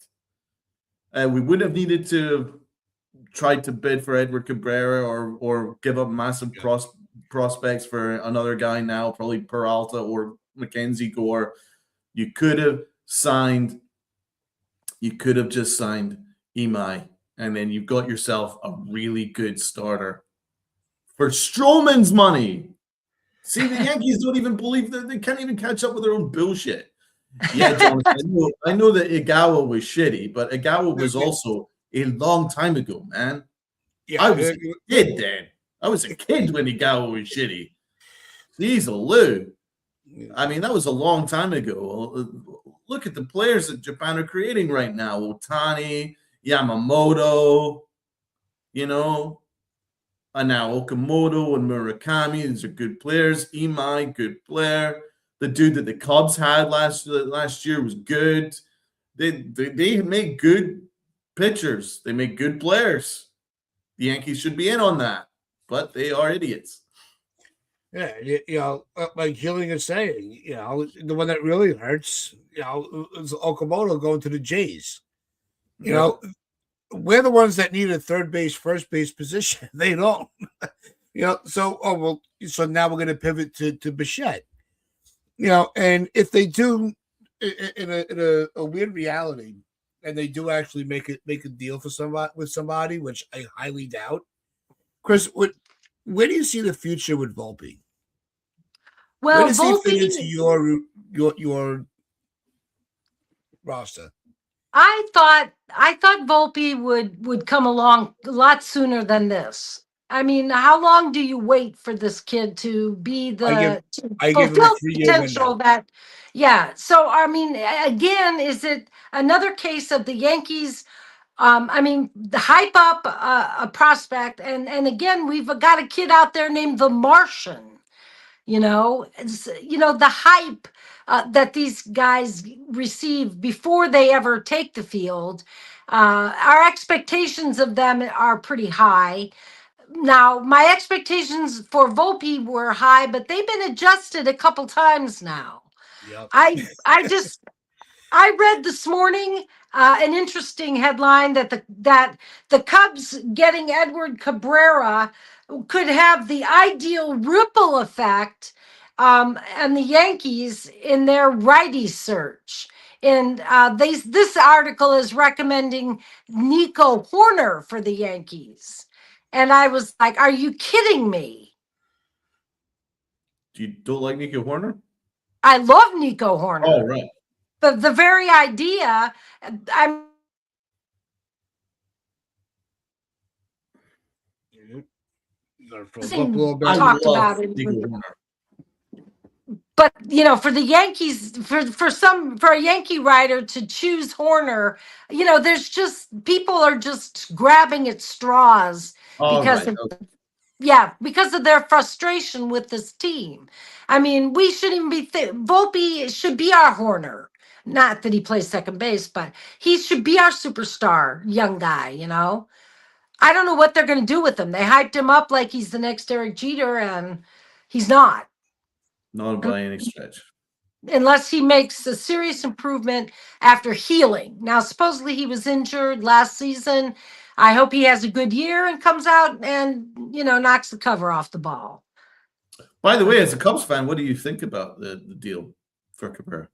We wouldn't have needed to try to bid for Edward Cabrera or give up massive prospects for another guy now, probably Peralta or Mackenzie Gore. You could have just signed Imai, and then you've got yourself a really good starter for Stroman's money. See, the Yankees don't even believe that they can't even catch up with their own bullshit. Yeah, Jonathan, I know that Igawa was shitty, but Igawa was also a long time ago, man. Yeah, I was a kid then. I was a kid when Igawa was shitty. Jeez, Lou. I mean, that was a long time ago. Look at the players that Japan are creating right now. Otani, Yamamoto, and now Okamoto and Murakami. These are good players. Imai, good player. The dude that the Cubs had last year was good. They make good pitchers. They make good players. The Yankees should be in on that, but they are idiots. Yeah, like Gillian is saying, the one that really hurts, is Okamoto going to the Jays. We're the ones that need a third base, first base position. They don't. So now we're going to pivot to Bichette. And if they do, in a weird reality, and they do actually make a deal for somebody, which I highly doubt. Chris, where do you see the future with Volpe? Well, where does he fit into your roster? I thought Volpe would come along a lot sooner than this. I mean, how long do you wait for this kid to be to fulfill the potential that? Yeah. So I mean, again, is it another case of the Yankees? Hype up a prospect, and again, we've got a kid out there named the Martian. The hype that these guys receive before they ever take the field. Our expectations of them are pretty high. Now, my expectations for Volpe were high, but they've been adjusted a couple times now. Yep. I read this morning an interesting headline that the Cubs getting Edward Cabrera could have the ideal ripple effect and the Yankees in their righty search. And this article is recommending Nico Horner for the Yankees. And I was like, are you kidding me? You don't like Nico Horner? I love Nico Horner. Oh, right. The very idea, I'm I talked love about it. Nico Horner. But for the Yankees, for a Yankee writer to choose Horner, there's just people are just grabbing at straws All because right. of Okay. because of their frustration with this team. I mean, we shouldn't even be Volpe should be our Horner. Not that he plays second base, but he should be our superstar young guy. I don't know what they're going to do with him. They hyped him up like he's the next Derek Jeter, and he's not. Not by any stretch. Unless he makes a serious improvement after healing. Now, supposedly he was injured last season. I hope he has a good year and comes out and, knocks the cover off the ball. By the way, as a Cubs fan, what do you think about the deal for Cabrera?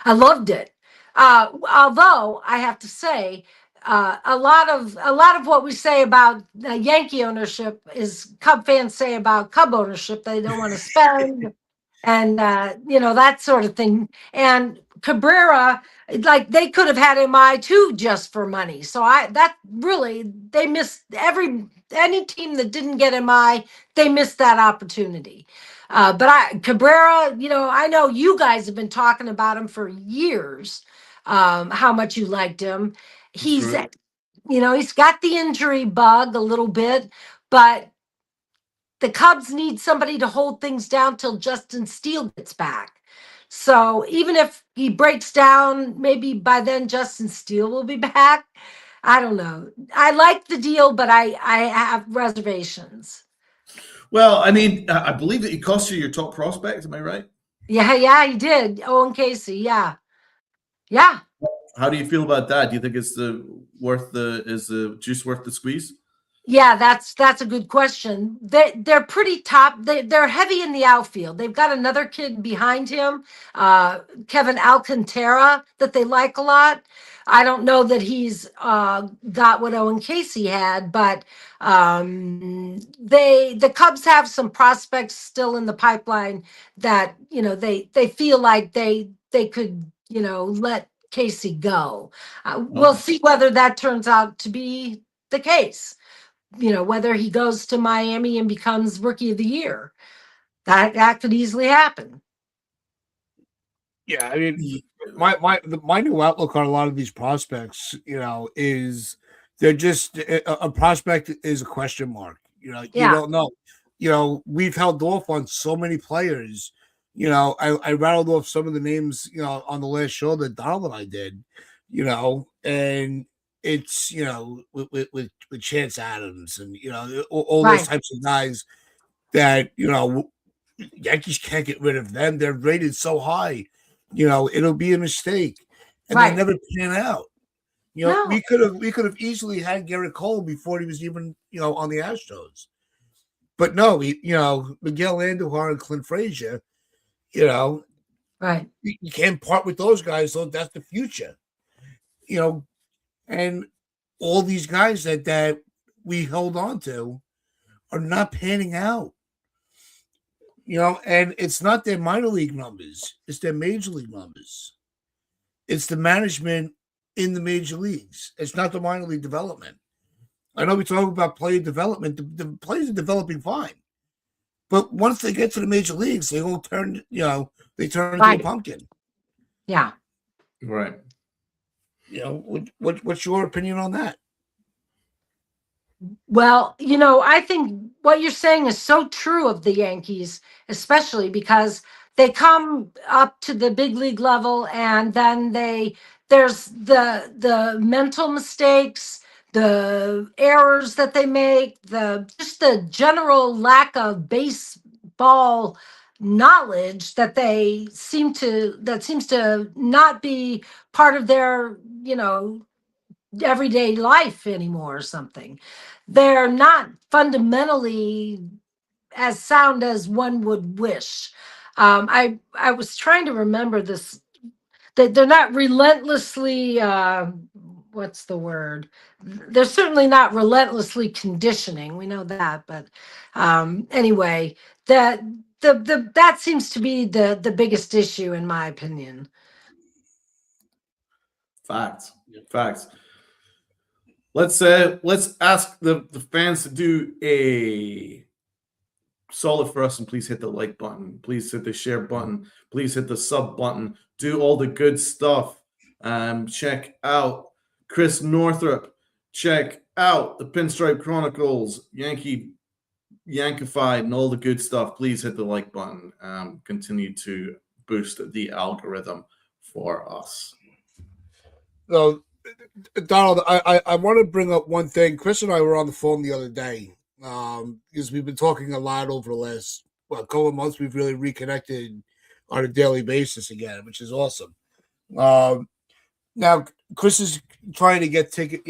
I loved it. Although I have to say, a lot of what we say about Yankee ownership is Cub fans say about Cub ownership. They don't want to spend and that sort of thing. And Cabrera, like they could have had MI too just for money. So they missed any team that didn't get MI, they missed that opportunity. But Cabrera, I know you guys have been talking about him for years, how much you liked him. He's got the injury bug a little bit, but the Cubs need somebody to hold things down till Justin Steele gets back. So even if he breaks down, maybe by then Justin Steele will be back. I don't know. I like the deal, but I have reservations. Well, I mean, I believe that he cost you your top prospect. Am I right? Yeah, he did. Owen Casey, yeah. How do you feel about that? Do you think it's is the juice worth the squeeze? Yeah, that's a good question. They're pretty top. They're heavy in the outfield. They've got another kid behind him, Kevin Alcantara, that they like a lot. I don't know that he's got what Owen Casey had, but the Cubs have some prospects still in the pipeline that they feel like they could let Casey go. We'll see whether that turns out to be the case. Whether he goes to Miami and becomes rookie of the year, that could easily happen. Yeah, I mean, my new outlook on a lot of these prospects, is they're just a prospect is a question mark. You don't know. We've held off on so many players. I rattled off some of the names, on the last show that Donald and I did. And it's with Chance Adams and all those types of guys that Yankees can't get rid of them. They're rated so high, it'll be a mistake, and they never pan out. We could have easily had Garrett Cole before he was even on the Astros, but no, Miguel Andujar and Clint Frazier, you can't part with those guys. So that's the future, and all these guys that we held on to are not panning out. And it's not their minor league numbers, it's their major league numbers. It's the management in the major leagues. It's not the minor league development. I know we talk about player development. The players are developing fine. But once they get to the major leagues, they all turn, they turn into a pumpkin. Yeah. Right. What's your opinion on that? Well, I think what you're saying is so true of the Yankees, especially because they come up to the big league level and then there's the mental mistakes, the errors that they make, just the general lack of baseball knowledge that seems to not be part of their, everyday life anymore or something. They're not fundamentally as sound as one would wish. I was trying to remember this. they're not relentlessly what's the word? They're certainly not relentlessly conditioning. We know that, but anyway, that that seems to be the biggest issue in my opinion. Facts. Facts. Let's ask the fans to do a solid for us, and please hit the like button. Please hit the share button. Please hit the sub button. Do all the good stuff. Check out Chris Northrup. Check out the Pinstripe Chronicles, Yankified, and all the good stuff. Please hit the like button. Continue to boost the algorithm for us. So, Donald, I want to bring up one thing. Chris and I were on the phone the other day because we've been talking a lot over the last couple of months. We've really reconnected on a daily basis again, which is awesome. Now, Chris is trying to get ticket.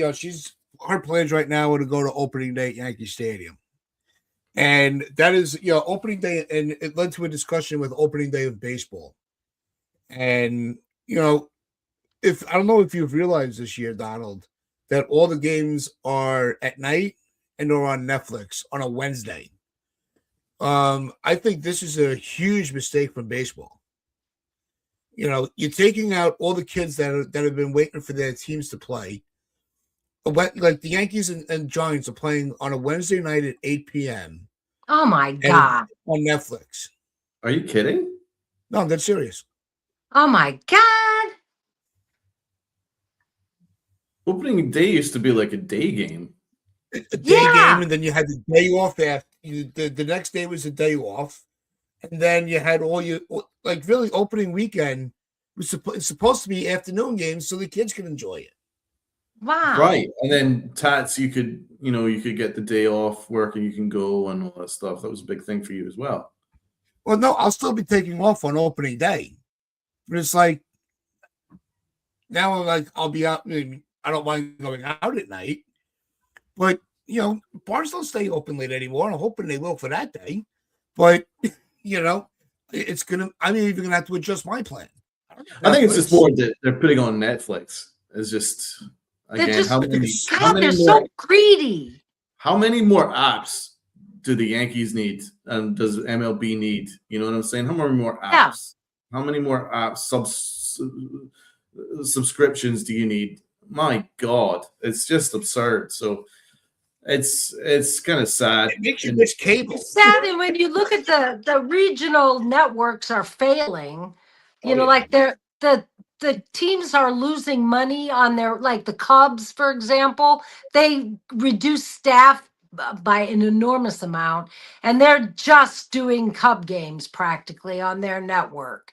Her plans right now are to go to opening day at Yankee Stadium. And that is, opening day, and it led to a discussion with opening day of baseball. And, if I don't know if you've realized this year, Donald, that all the games are at night and are on Netflix on a Wednesday. I think this is a huge mistake from baseball. You're taking out all the kids that have been waiting for their teams to play. Like the Yankees and Giants are playing on a Wednesday night at 8 p.m. Oh my God. On Netflix. Are you kidding? No, that's serious. Oh my God. Opening day used to be like a day game. A day game, and then you had the day off after. The next day was a day off. And then you had all your, really opening weekend was supposed to be afternoon games so the kids can enjoy it. Wow. Right. And then Tats, you could get the day off work and you can go and all that stuff. That was a big thing for you as well. Well, no, I'll still be taking off on opening day. But it's like, now I'll be out. I don't mind going out at night. But, bars don't stay open late anymore. I'm hoping they will for that day. But, it's I'm even going to have to adjust my plan. I think it's just more that they're putting on Netflix. It's just, again, they're so greedy. How many more apps do the Yankees need and does MLB need? You know what I'm saying? How many more apps? Yeah. How many more apps subscriptions do you need? My God, it's just absurd. So it's kind of sad. It makes you miss cable. It's sad, and when you look at the regional networks are failing, like the teams are losing money on their, like the Cubs, for example, they reduce staff by an enormous amount, and they're just doing Cub games practically on their network.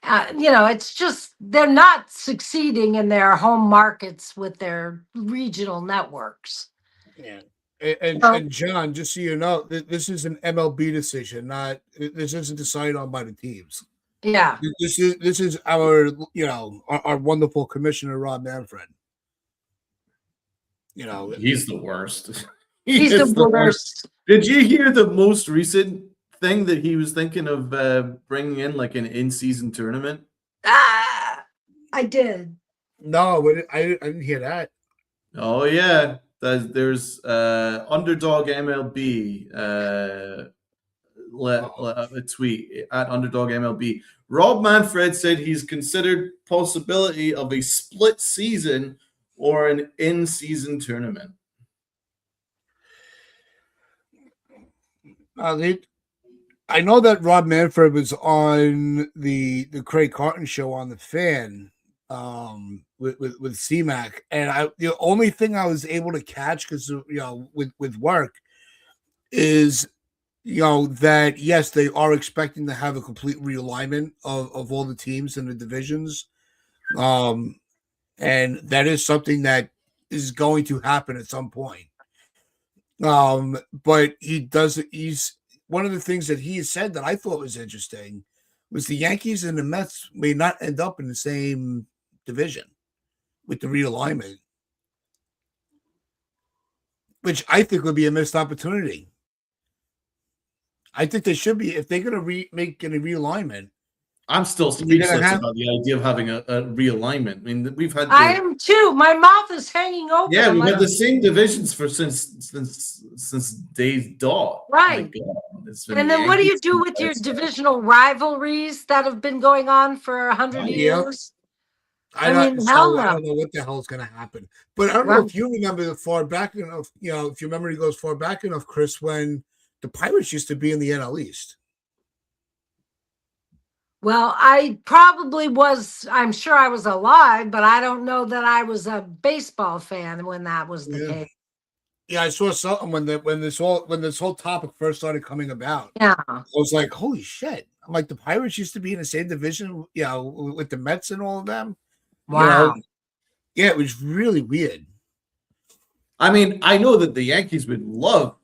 It's just they're not succeeding in their home markets with their regional networks. Yeah. And John, just so you know, this is an MLB decision, this isn't decided on by the teams. Yeah. This is our our wonderful commissioner Rob Manfred. He's the worst. He's the worst. Did you hear the most recent thing that he was thinking of bringing in, like an in-season tournament? I did. No, but I didn't hear that. Oh yeah, there's Underdog MLB a tweet at Underdog MLB. Rob Manfred said he's considered possibility of a split season or an in-season tournament. I know that Rob Manfred was on the Craig Carton show on the Fan with CMAC, and the only thing I was able to catch because with work is that yes, they are expecting to have a complete realignment of all the teams in the divisions, and that is something that is going to happen at some point. But he's one of the things that he said that I thought was interesting was the Yankees and the Mets may not end up in the same division with the realignment, which I think would be a missed opportunity. I think they should be, if they're going to make any realignment, I'm still We're gonna speechless have. about the idea of having a realignment. I mean, we've had I am too. My mouth is hanging open. yeah, I'm we've like, had the same divisions for since days dot. My right. God, it's been And the then what do you Yankees, do the with Red your Sox. divisional rivalries that have been going on for 100 Yeah. years? I mean, don't. hell So I no. don't know what the hell is going to happen. But I don't know Right. if you remember the far back enough. If your memory goes far back enough, Chris, when the Pirates used to be in the NL East. Well, I probably was, I'm sure I was alive, but I don't know that I was a baseball fan when that was the Yeah. case. Yeah, I saw something when this whole topic first started coming about. Yeah. I was like, holy shit! I'm like, the Pirates used to be in the same division, with the Mets and all of them. Wow. Yeah, it was really weird. I mean, I know that the Yankees would love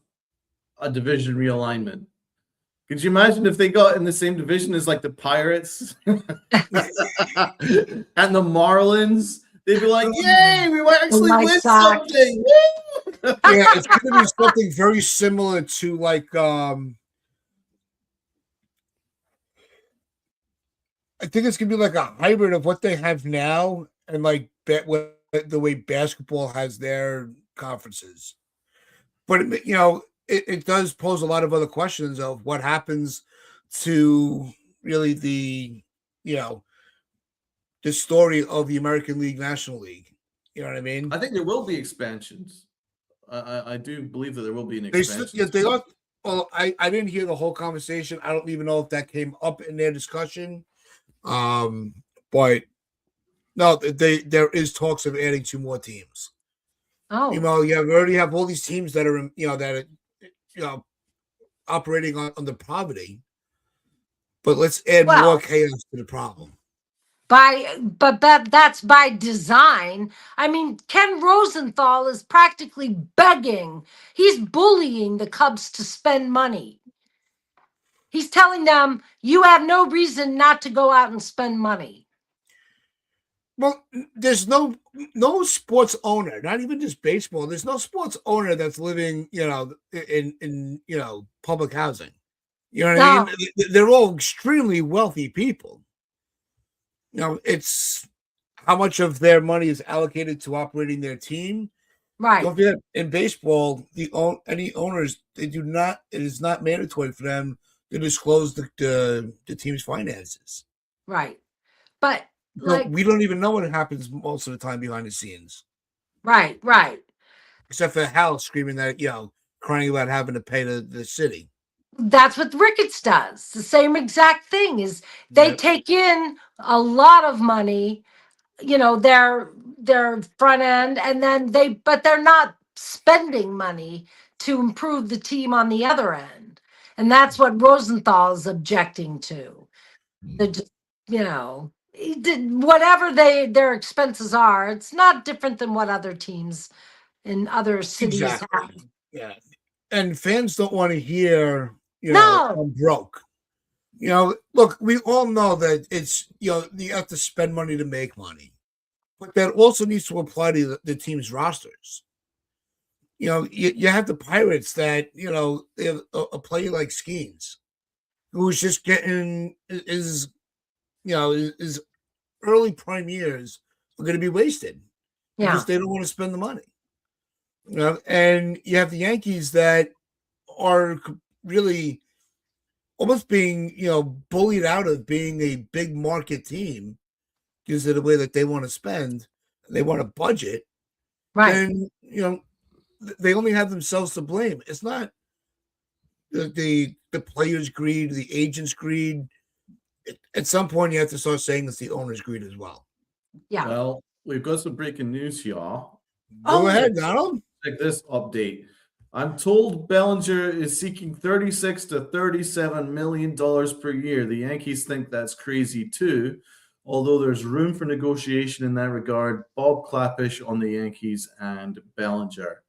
a division realignment. Could you imagine if they got in the same division as like the Pirates and the Marlins? They'd be like, "Yay, we might actually White win Sox. something!" Yeah, it's going to be something very similar to like I think it's gonna be like a hybrid of what they have now and like the way basketball has their conferences. But it does pose a lot of other questions of what happens to really you know the story of the American League National League. You know what I mean? I think there will be expansions. I do believe that there will be an They still, expansion. yeah, they are. Well, I didn't hear the whole conversation. I don't even know if that came up in their discussion. But no, there is talks of adding 2 more teams. Oh. You already have all these teams that are that are, operating under poverty. But let's add more Well, chaos to the problem. but that's by design. I mean, Ken Rosenthal is practically begging. He's bullying the Cubs to spend money. He's telling them, you have no reason not to go out and spend money. Well, there's no sports owner, not even just baseball. There's no sports owner that's living, in public housing. You know what I No, mean? They're all extremely wealthy people. It's how much of their money is allocated to operating their team. right, Don't forget, in baseball, any owners, they do not. It is not mandatory for them to disclose the team's finances. right. But So like, we don't even know what happens most of the time behind the scenes, right, right. except for Hal screaming that crying about having to pay the city. That's what Ricketts does. The same exact thing is they Yeah, take in a lot of money, their front end, and then but they're not spending money to improve the team on the other end. And that's what Rosenthal is objecting to. They're just, whatever their expenses are, it's not different than what other teams in other cities have. exactly. Yeah, and fans don't want to hear No, I'm broke. Look, we all know that it's you have to spend money to make money, but that also needs to apply to the team's rosters. You have the Pirates that they have a player like Skeens, who's just getting his early prime years are going to be wasted yeah, because they don't want to spend the money. And you have the Yankees that are really almost being bullied out of being a big market team because of the way that they want to spend, they want to budget. right. Then they only have themselves to blame. It's not the players' greed, the agents' greed. At some point, you have to start saying it's the owner's greed as well. Yeah. Well, we've got some breaking news, y'all. Go Oh, ahead, Donald. Check this update. I'm told Bellinger is seeking $36 to $37 million per year. The Yankees think that's crazy too, although there's room for negotiation in that regard. Bob Clappish on the Yankees and Bellinger.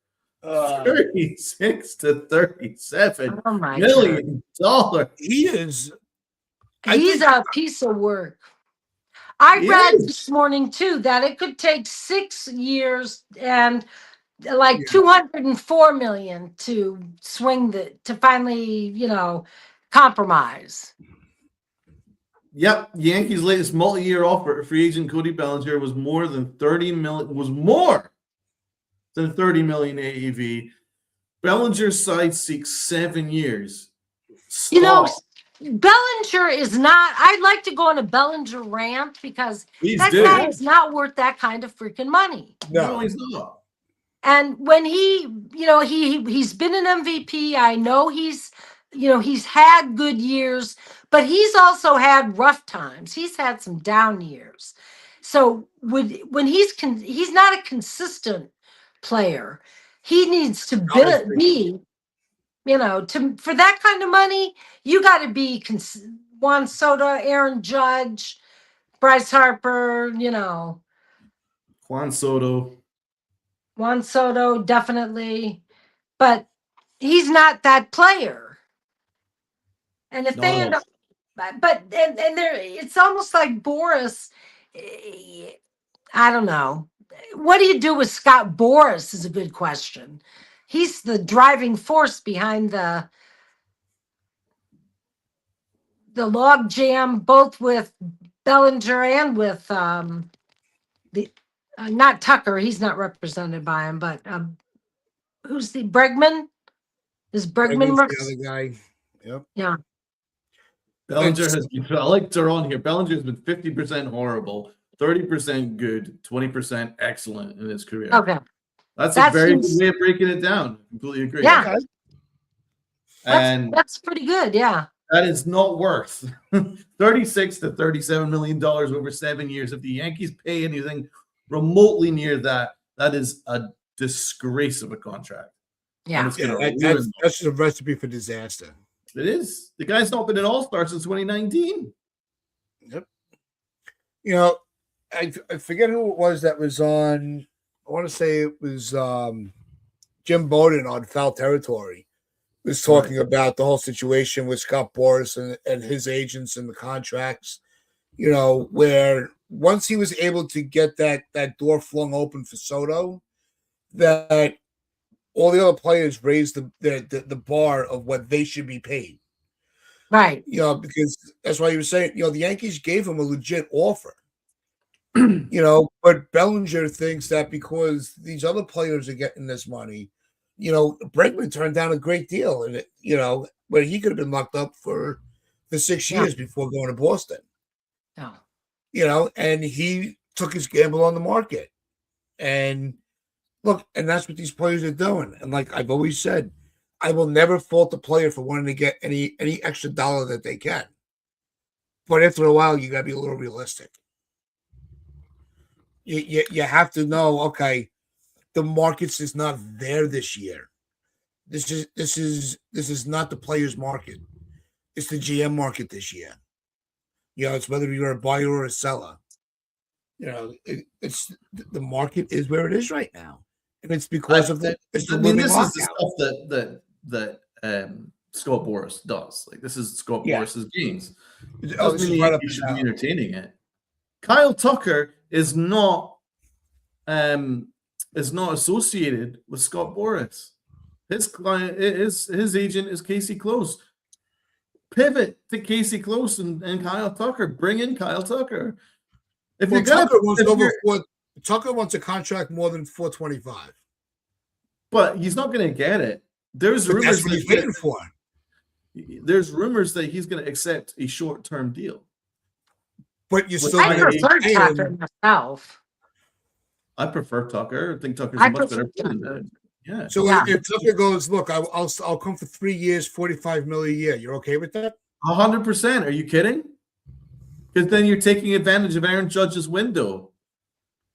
36 to 37 oh my God. million dollars. He is. He's a piece of work. I He read is. this morning too that it could take 6 years and like Yeah. 204 million to finally, compromise. Yep, the Yankees' latest multi-year offer, free agent Cody Bellinger, was more than 30 million. Was more than 30 million AAV. Bellinger's side seeks 7 years. You know, Stop. Bellinger is not. I'd like to go on a Bellinger rant because Please that do. guy is not worth that kind of freaking money. No, he's not. And when he's been an MVP. I know he's had good years, but he's also had rough times. He's had some down years. So when he's not a consistent player. He needs to be for that kind of money, you got to be Juan Soto, Aaron Judge, Bryce Harper, Juan Soto. Juan Soto, definitely. But he's not that player. And if they end up, and there, it's almost like Boris. I don't know. What do you do with Scott Boris is a good question. He's the driving force behind the log jam, both with Bellinger and with the not Tucker. He's not represented by him, but who's the Bregman? Is Bregman Bregman's the other guy? Yep. Yeah. Bellinger has been, I like Teron here. Bellinger has been 50% horrible, 30% good, 20% excellent in his career. Okay. That's a very good way of breaking it down. Completely agree. Yeah. And that's pretty good. Yeah. that is not worth $36 to $37 million over 7 years. If the Yankees pay anything remotely near that, that is a disgrace of a contract. Yeah. That's just a recipe for disaster. It is. The guy's not been an all-star since 2019. Yep. I forget who it was that was on. I want to say it was Jim Bowden on Foul Territory. Was talking about the whole situation with Scott Boras and his agents and the contracts. Where once he was able to get that door flung open for Soto, that all the other players raised the bar of what they should be paid. Right. Because that's why you were saying, the Yankees gave him a legit offer. But Bellinger thinks that because these other players are getting this money, Bregman turned down a great deal, and where he could have been locked up for 6 years before going to Boston. No. And he took his gamble on the market. And look, and that's what these players are doing. And like I've always said, I will never fault the player for wanting to get any extra dollar that they can. But after a while, you got to be a little realistic. You have to know, okay, the market's is not there this year. This is not the players' market. It's the GM market this year. It's whether you're a buyer or a seller. It's the market is where it is right now, and it's because of that. This is the stuff that Scott Boras does. Like, this is Scott Boras's games. It doesn't mean you should be entertaining it. Kyle Tucker is not associated with Scott Boras. His client his agent is Casey Close. Pivot to Casey Close and Kyle Tucker. Bring in Kyle Tucker. Tucker wants a contract more than $425, but he's not going to get it. There's rumors that's what he's waiting for. There's rumors that he's going to accept a short-term deal. But you still. I prefer Tucker myself. I prefer Tucker. I think Tucker's a much better player than that. Yeah. So if Tucker goes, look, I'll come for 3 years, $45 million a year. You're okay with that? 100%. Are you kidding? Because then you're taking advantage of Aaron Judge's window.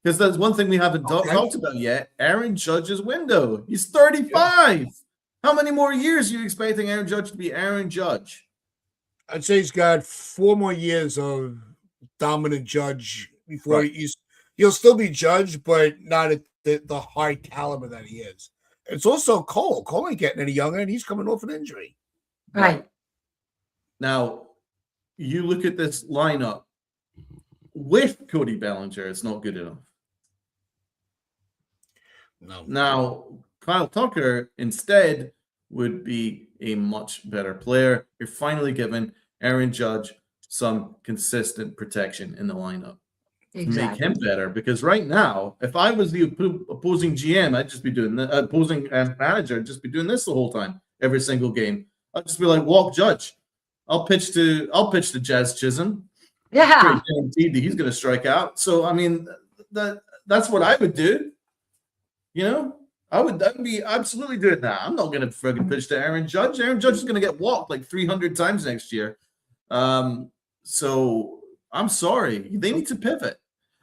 Because that's one thing we haven't talked about yet. Aaron Judge's window. He's 35. Yeah. How many more years are you expecting Aaron Judge to be Aaron Judge? I'd say he's got 4 more years of dominant Judge before he'll still be Judge, but not at the high caliber that he is. It's also Cole. Cole ain't getting any younger, and he's coming off an injury. Right. Now, you look at this lineup with Cody Bellinger, it's not good enough. No. Now, Kyle Tucker instead would be a much better player. You're finally giving Aaron Judge some consistent protection in the lineup to make Exactly. him better. Because right now, if I was the opposing GM, I'd just be doing the opposing manager, I'd just be doing this the whole time, every single game. I'd just be like, walk Judge. I'll pitch to Jazz Chisholm. Yeah. Pretty guaranteed that he's going to strike out. So I mean, that's what I would do. You know, I would be absolutely doing that. I'm not going to friggin' pitch to Aaron Judge. Aaron Judge is going to get walked like 300 times next year. So I'm sorry. They need to pivot.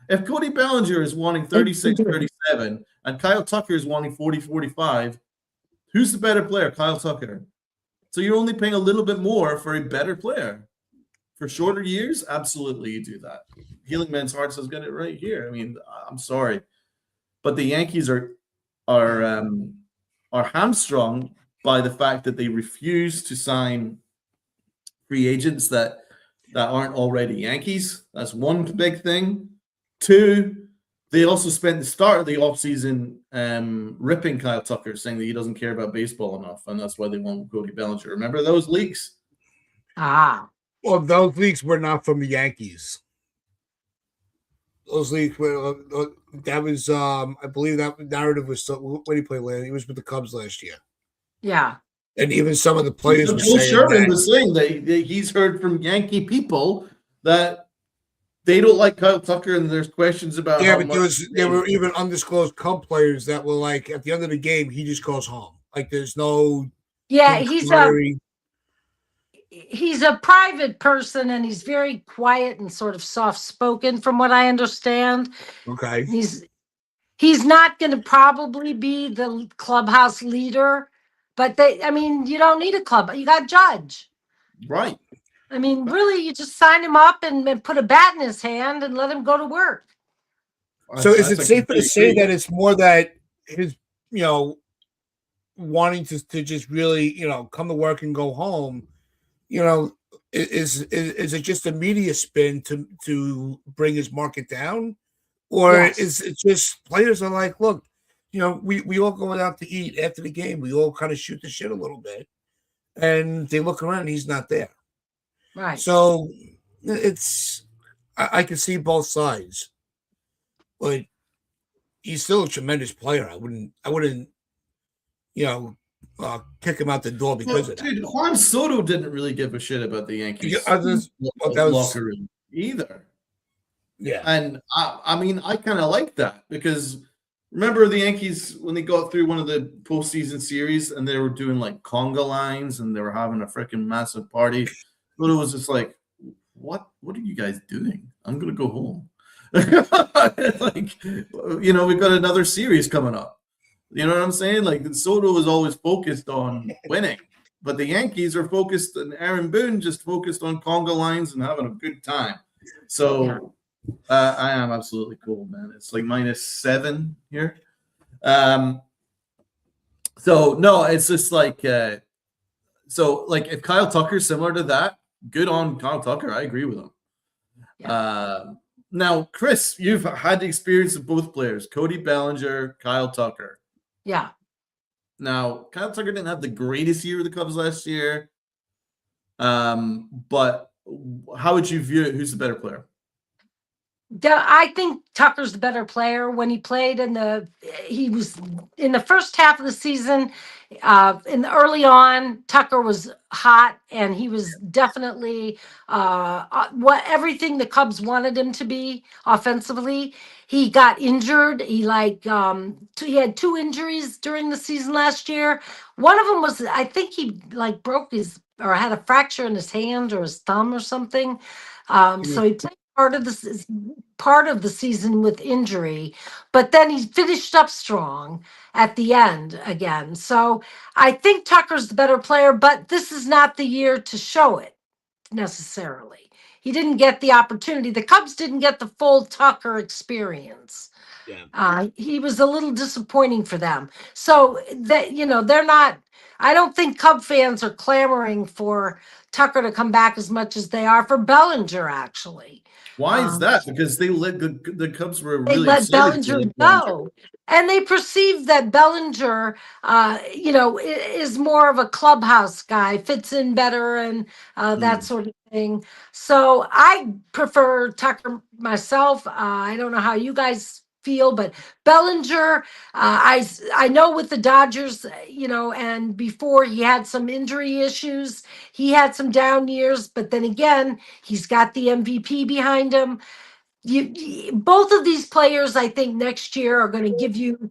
If Cody Bellinger is wanting 36, 37, and Kyle Tucker is wanting 40, 45, who's the better player? Kyle Tucker. So you're only paying a little bit more for a better player. For shorter years, absolutely you do that. Healing Man's Hearts has got it right here. I mean, I'm sorry. But the Yankees are hamstrung by the fact that they refuse to sign free agents that aren't already Yankees. That's one big thing. Two, they also spent the start of the offseason ripping Kyle Tucker, saying that he doesn't care about baseball enough, and that's why they want Cody Bellinger. Remember those leaks? Well, those leaks were not from the Yankees. Those leaks were that was I believe that narrative was when he played last. He was with the Cubs last year. Yeah. And even some of the players were Joel saying Sherman was saying that he's heard from Yankee people that they don't like Kyle Tucker, and there's questions about but there were even undisclosed Cub players that were like, at the end of the game, he just goes home. Like there's no he's a private person, and he's very quiet and sort of soft-spoken from what I understand. Okay. He's not going to probably be the clubhouse leader, but you don't need a club. You got Judge. Right. I mean, really, you just sign him up and put a bat in his hand and let him go to work. So is it safe to say that it's more that his, wanting to just really, come to work and go home, is it just a media spin to bring his market down? Or Yes. is it just players are like, look, we all go out to eat after the game. We all kind of shoot the shit a little bit. And they look around and he's not there. Right. So I can see both sides. But he's still a tremendous player. I wouldn't kick him out the door because of that. Dude, Juan Soto didn't really give a shit about the Yankees locker room either. Yeah. And I mean, I kind of like that because remember the Yankees when they got through one of the postseason series and they were doing like conga lines and they were having a freaking massive party. But it was just like, what are you guys doing? I'm going to go home. We've got another series coming up. You know what I'm saying? Like Soto was always focused on winning, but the Yankees are focused, and Aaron Boone just focused on conga lines and having a good time. So I am absolutely cool, man. It's like -7 here. So no, it's just like if Kyle Tucker's similar to that, good on Kyle Tucker. I agree with him. Yeah. Now, Chris, you've had the experience of both players, Cody Bellinger, Kyle Tucker. Yeah. Now, Kyle Tucker didn't have the greatest year with the Cubs last year. But how would you view it? Who's the better player? I think Tucker's the better player. When he played he was in the first half of the season, early on, Tucker was hot and he was definitely everything the Cubs wanted him to be offensively. He got injured. He had 2 injuries during the season last year. One of them was, I think he broke or had a fracture in his hand or his thumb or something. So he played part of the season with injury, but then he finished up strong at the end again. So I think Tucker's the better player, but this is not the year to show it necessarily. He didn't get the opportunity. The Cubs didn't get the full Tucker experience. Yeah. He was a little disappointing for them. So that they're not. I don't think Cub fans are clamoring for Tucker to come back as much as they are for Bellinger, actually. Why is that? Because they let the Cubs were really they let Bellinger go. And they perceive that Bellinger, is more of a clubhouse guy, fits in better and that sort of thing. thing. So I prefer Tucker myself. I don't know how you guys feel, but Bellinger, I know with the Dodgers, and before he had some injury issues, he had some down years, but then again, he's got the MVP behind him. Both of these players, I think, next year are going to give you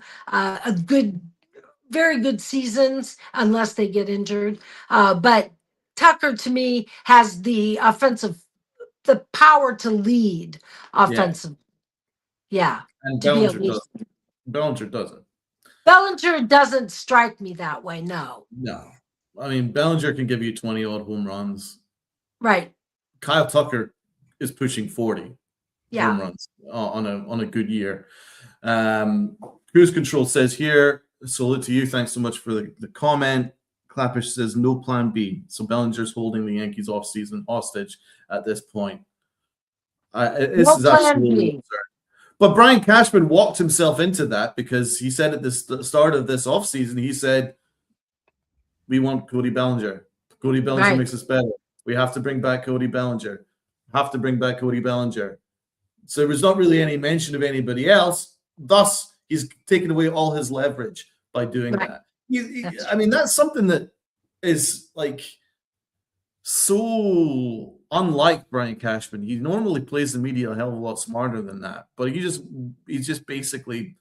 very good seasons unless they get injured. But Tucker, to me, has the power to lead offensive. Yeah, And to be a Bellinger leader. doesn't. Bellinger doesn't. Bellinger doesn't strike me that way. No. No. I mean, Bellinger can give you 20-odd home runs. Right. Kyle Tucker is pushing 40 Yeah. home runs on a good year. Cruise Control says here, salute to you. Thanks so much for the comment. Clappish says no plan B. So Bellinger's holding the Yankees offseason hostage at this point. This No is plan absolutely B. absurd. But Brian Cashman walked himself into that because he said at the start of this offseason, he said, we want Cody Bellinger. Cody Bellinger makes us better. We have to bring back Cody Bellinger. Have to bring back Cody Bellinger. So there was not really any mention of anybody else. Thus, he's taken away all his leverage by doing that. I mean, that's something that is like so unlike Brian Cashman. He normally plays the media a hell of a lot smarter than that. But he just basically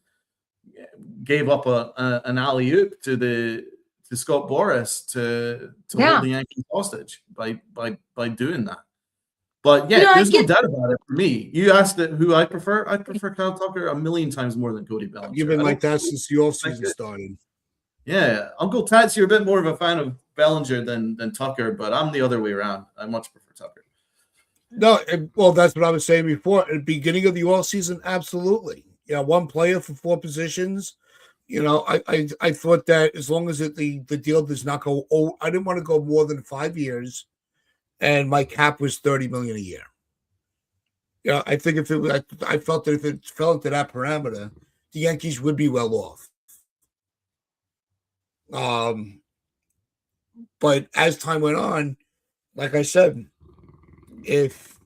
gave up an alley-oop to Scott Boras to hold the Yankees hostage by doing that. But there's no doubt about it for me. You asked who I prefer. I prefer Kyle Tucker a million times more than Cody Bellinger. You've been like that since the offseason started. Yeah. Uncle Tats, you're a bit more of a fan of Bellinger than Tucker, but I'm the other way around. I much prefer Tucker. No, well, that's what I was saying before. At the beginning of the offseason, absolutely. Yeah, one player for 4 positions. I thought that as long as the deal does not go, I didn't want to go more than 5 years, and my cap was $30 million a year. Yeah, I think I felt that if it fell into that parameter, the Yankees would be well off. But as time went on, like I said, if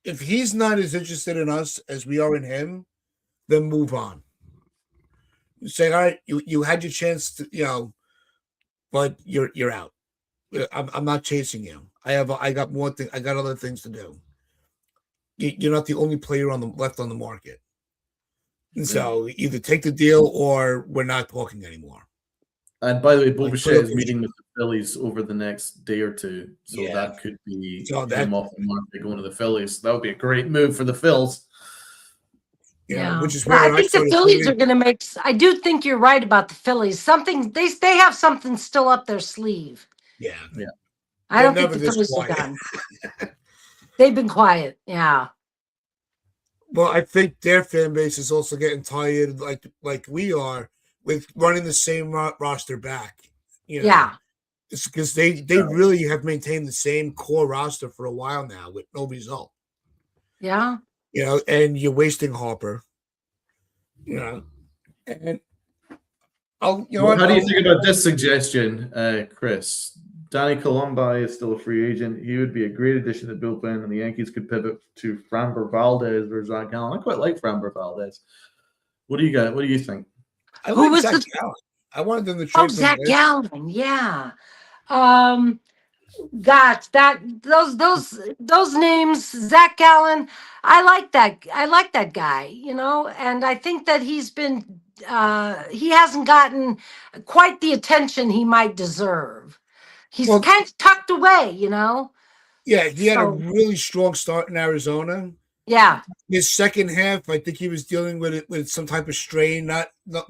he's not as interested in us as we are in him, then move on. You say, all right, you had your chance to, but you're out. I'm not chasing you. I got more things. I got other things to do. You're not the only player left on the market. And so either take the deal or we're not talking anymore. And by the way, Bo Bichette is meeting with the Phillies over the next day or two. So that could be him off the market going to the Phillies. That would be a great move for the Phils. Yeah, which is where I think the Phillies are going to make. I do think you're right about the Phillies. Something they have something still up their sleeve. Yeah. I don't think the Phillies are done. They've been quiet. Yeah. Well, I think their fan base is also getting tired, like we are, with running the same roster back. Yeah. It's because they really have maintained the same core roster for a while now with no result. Yeah. And you're wasting Harper. And how do you think about this suggestion, Chris? Danny Columbi is still a free agent. He would be a great addition to the bullpen, and the Yankees could pivot to Framber Valdez or Zach Gallen. I quite like Framber Valdez. What do you got? What do you think? I like Zach Gallen. I wanted them to trade. Zach Gallen, yeah. Gosh, those names, Zach Gallen. I like that guy, and I think that he's been he hasn't gotten quite the attention he might deserve. He's kind of tucked away, Yeah, he had a really strong start in Arizona. Yeah. His second half, I think he was dealing with it with some type of strain.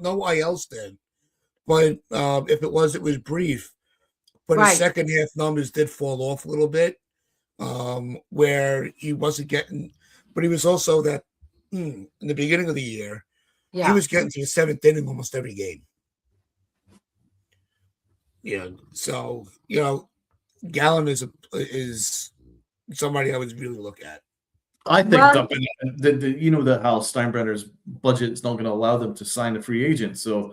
Nobody else did, but if it was brief. But his second half numbers did fall off a little bit, where he wasn't getting. But he was also that in the beginning of the year, he was getting to the 7th inning almost every game. So Gallen is somebody I would really look at. I think how Steinbrenner's budget is not going to allow them to sign a free agent. So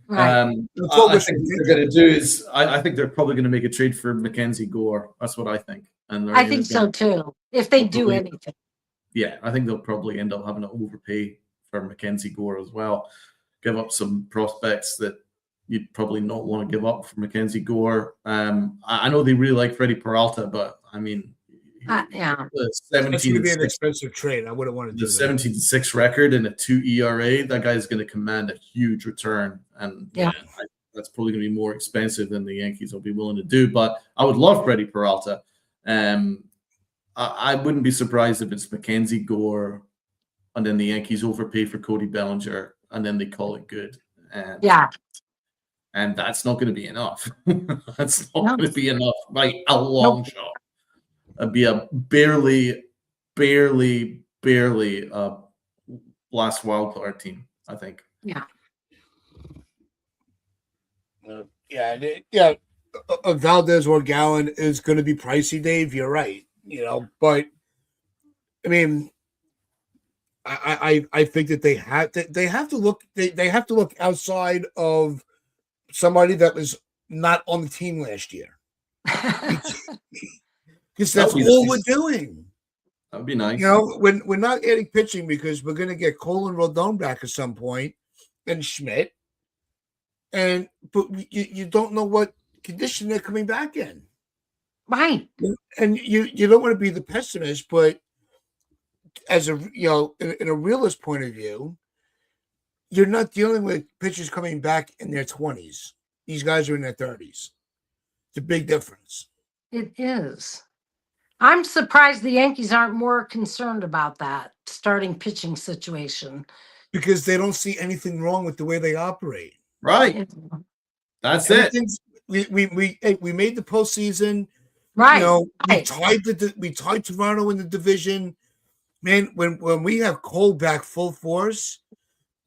Right. I think what they're going to do is I think they're probably going to make a trade for Mackenzie Gore. That's what I think. And I think so too. If they do anything. Yeah, I think they'll probably end up having to overpay for Mackenzie Gore as well. Give up some prospects that you'd probably not want to give up for Mackenzie Gore. I know they really like Freddie Peralta, but I mean, yeah, the It's going to 17 be an expensive trade. I wouldn't want to do the that. 17-6 record and a 2 ERA. That guy's going to command a huge return, and that's probably going to be more expensive than the Yankees will be willing to do. But I would love Freddie Peralta. I wouldn't be surprised if it's Mackenzie Gore, and then the Yankees overpay for Cody Bellinger, and then they call it good. And that's not going to be enough. That's not going to be enough by a long shot. It'd be a barely last wild card team, I think. Valdez or Gallen is going to be pricey, Dave. You're right. But I mean, I think that they have to look outside of somebody that was not on the team last year. Because that's all we're doing. That would be nice. We're not adding pitching because we're going to get Cole and Rodon back at some point, and Schmidt. But you don't know what condition they're coming back in. Right. And you don't want to be the pessimist, but as in a realist point of view, you're not dealing with pitchers coming back in their 20s. These guys are in their 30s. It's a big difference. It is. I'm surprised the Yankees aren't more concerned about that starting pitching situation. Because they don't see anything wrong with the way they operate. Right. That's it. We made the postseason. Right. We tied Toronto in the division. Man, when we have Cole back full force,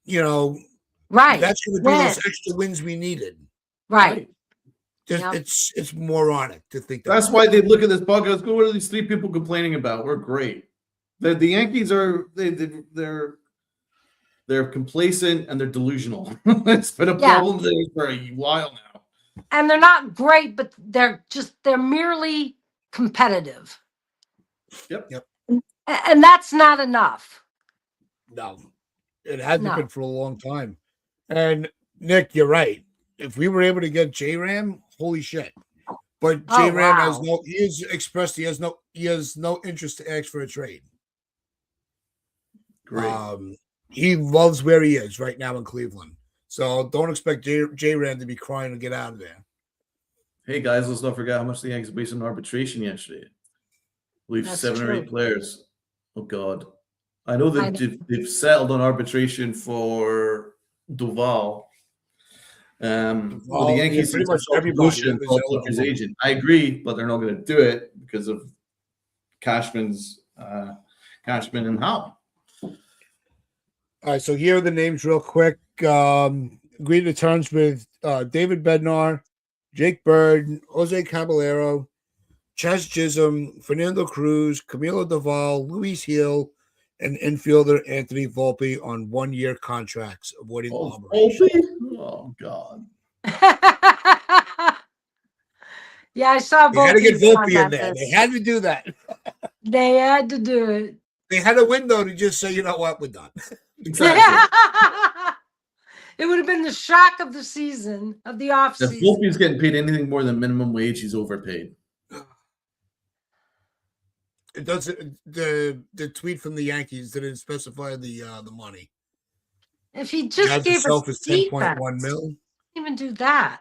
right, that's going to be those extra wins we needed. Right. It's moronic to think that. That's why they look at this podcast. Go, what are these three people complaining about? We're great. The Yankees are they're complacent and they're delusional. It's been a problem there for a while now. And they're not great, but they're merely competitive. Yep. And that's not enough. No, it hasn't been for a long time. And Nick, you're right. If we were able to get J-Ram, holy shit. But J-Ram he has no interest to ask for a trade. Great. He loves where he is right now in Cleveland. So don't expect J-Ram to be crying to get out of there. Hey guys, let's not forget how much the Yankees based on arbitration yesterday. I believe That's 7 or true. 8 players. Oh God. I know that they've settled on arbitration for Duval. The Yankees pretty much everybody his agent. I agree, but they're not going to do it because of Cashman and Howe. All right, so here are the names real quick. Agreed to terms with David Bednar, Jake Bird, Jose Caballero, Chas Chisholm, Fernando Cruz, Camilo Doval, Luis Hill, and infielder Anthony Volpe on 1-year contracts, avoiding arbitration. Oh, God. Yeah, I saw They had to get Volpe Volpe in there. They had to do that. They had to do it. They had a window to just say, you know what, we're done. Exactly. It would have been the shock of the season, of the off If season. Volpe's getting paid anything more than minimum wage, he's overpaid. It doesn't. The tweet from the Yankees didn't specify the money. If he just gave us is 10.1 mil. Even do that.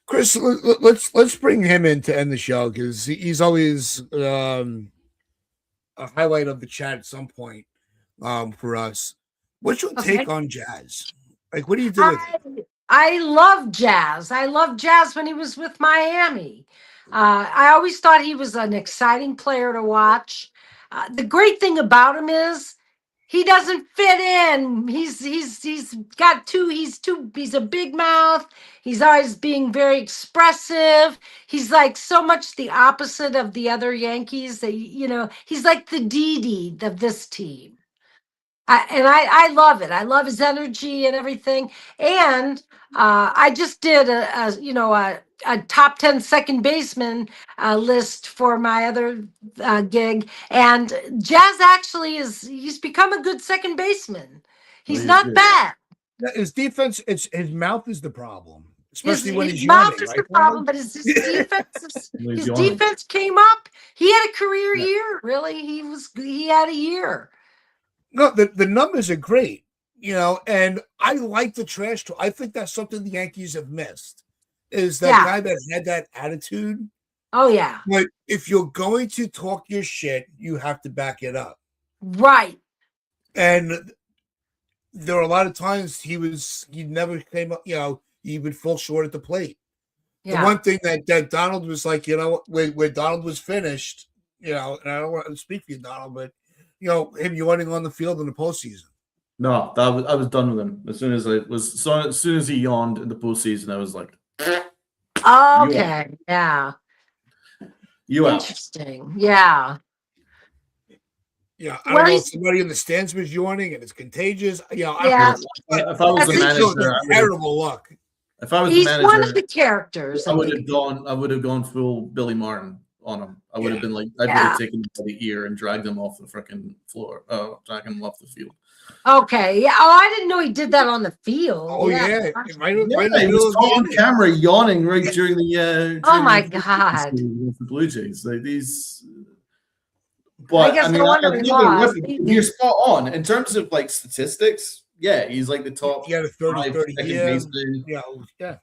Chris, let's bring him in to end the show because he's always a highlight of the chat at some point for us. What's your take on Jazz? Like, what do you do with it? I love Jazz. I loved Jazz when he was with Miami. I always thought he was an exciting player to watch. The great thing about him is he doesn't fit in. He's a big mouth. He's always being very expressive. He's like so much the opposite of the other Yankees that he's like the Didi of this team. I love it. I love his energy and everything. And I just did a top 10 second baseman list for my other gig, and Jazz actually he's become a good second baseman. Well, He's he's not good. bad. His defense, his mouth is the problem, His, especially when his he's mouth yawning, is the right, problem, Tom? but his defense Well, he's his yawning. defense came up. He had a career Yeah. year. Really, he had a year. No, the numbers are great, and I like the trash talk. I think that's something the Yankees have missed. Is that Yeah. guy that had that attitude? Oh yeah. But if you're going to talk your shit, you have to back it up. Right. And there were a lot of times he never came up, he would fall short at the plate. The Yeah. one thing that Donald was like, when Donald was finished, and I don't want to speak for you, Donald, but him yawning on the field in the postseason. No, I was done with him as soon as he yawned in the postseason. I was like, Okay. Yeah. you out. Interesting. Yeah. Yeah, I Well, don't know if he's somebody in the stands was yawning and it's contagious. I yeah. don't know. If I was the He showed manager, terrible luck. if I was the He's one of manager, the characters. I would have gone full Billy Martin on him. I would have been like, I would have taken him by the ear and dragged him off the freaking floor, dragged him off the field. Okay. Yeah. Oh, I didn't know he did that on the field. Oh yeah, He was caught on camera yawning right during the. Oh my God. The Blue Jays, like these. I But guess I mean, no wonder I he love it lost. with him. You're spot on in terms of like statistics. Yeah, he's like the top. He had a 30 second year. baseman. Yeah.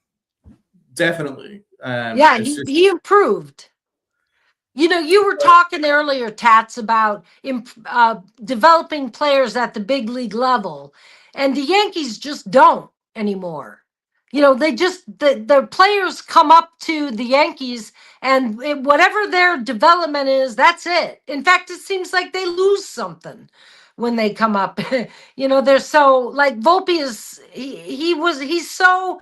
Definitely. Yeah, he improved. You were talking earlier, Tats, about developing players at the big league level, and the Yankees just don't anymore. They just the players come up to the Yankees, and whatever their development is, that's it. In fact, it seems like they lose something when they come up. They're so like Volpe is he's so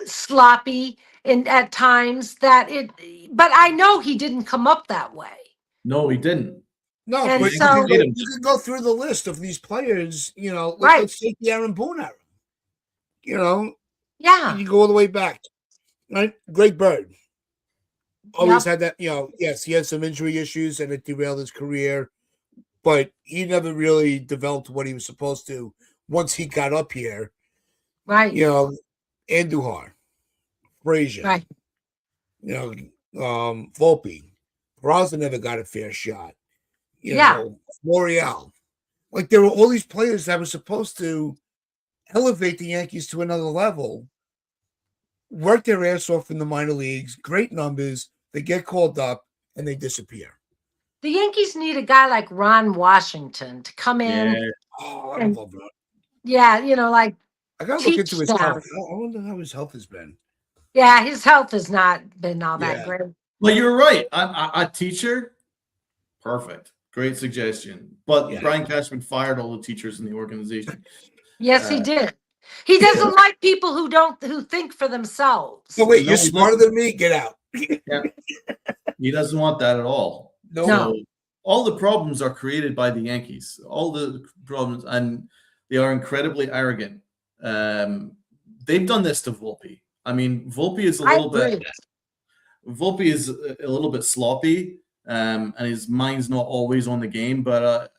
sloppy at times but I know he didn't come up that way. No, he didn't. No, And but so- you can go through the list of these players. Right. Let's take the Aaron Boone era. Yeah. You go all the way back, right? Greg Bird always had that. Yes, he had some injury issues and it derailed his career, but he never really developed what he was supposed to once he got up here. Right. Andujar, Frazier, Right. Volpe, Braza never got a fair shot. L'Oreal. Like there were all these players that were supposed to elevate the Yankees to another level, work their ass off in the minor leagues, great numbers, they get called up and they disappear. The Yankees need a guy like Ron Washington to come in. Yeah. Oh, I love that. Yeah, like I gotta look into his health. I wonder how his health has been. Yeah, his health has not been all that great. Well, you're right. A teacher, perfect. Great suggestion. But Brian Cashman fired all the teachers in the organization. Yes, he did. He doesn't like people who think for themselves. So wait, you're smarter than me? Get out. Yeah. He doesn't want that at all. No. So all the problems are created by the Yankees. All the problems, and they are incredibly arrogant. They've done this to Volpe. I mean, Volpe is a little bit sloppy, and his mind's not always on the game. But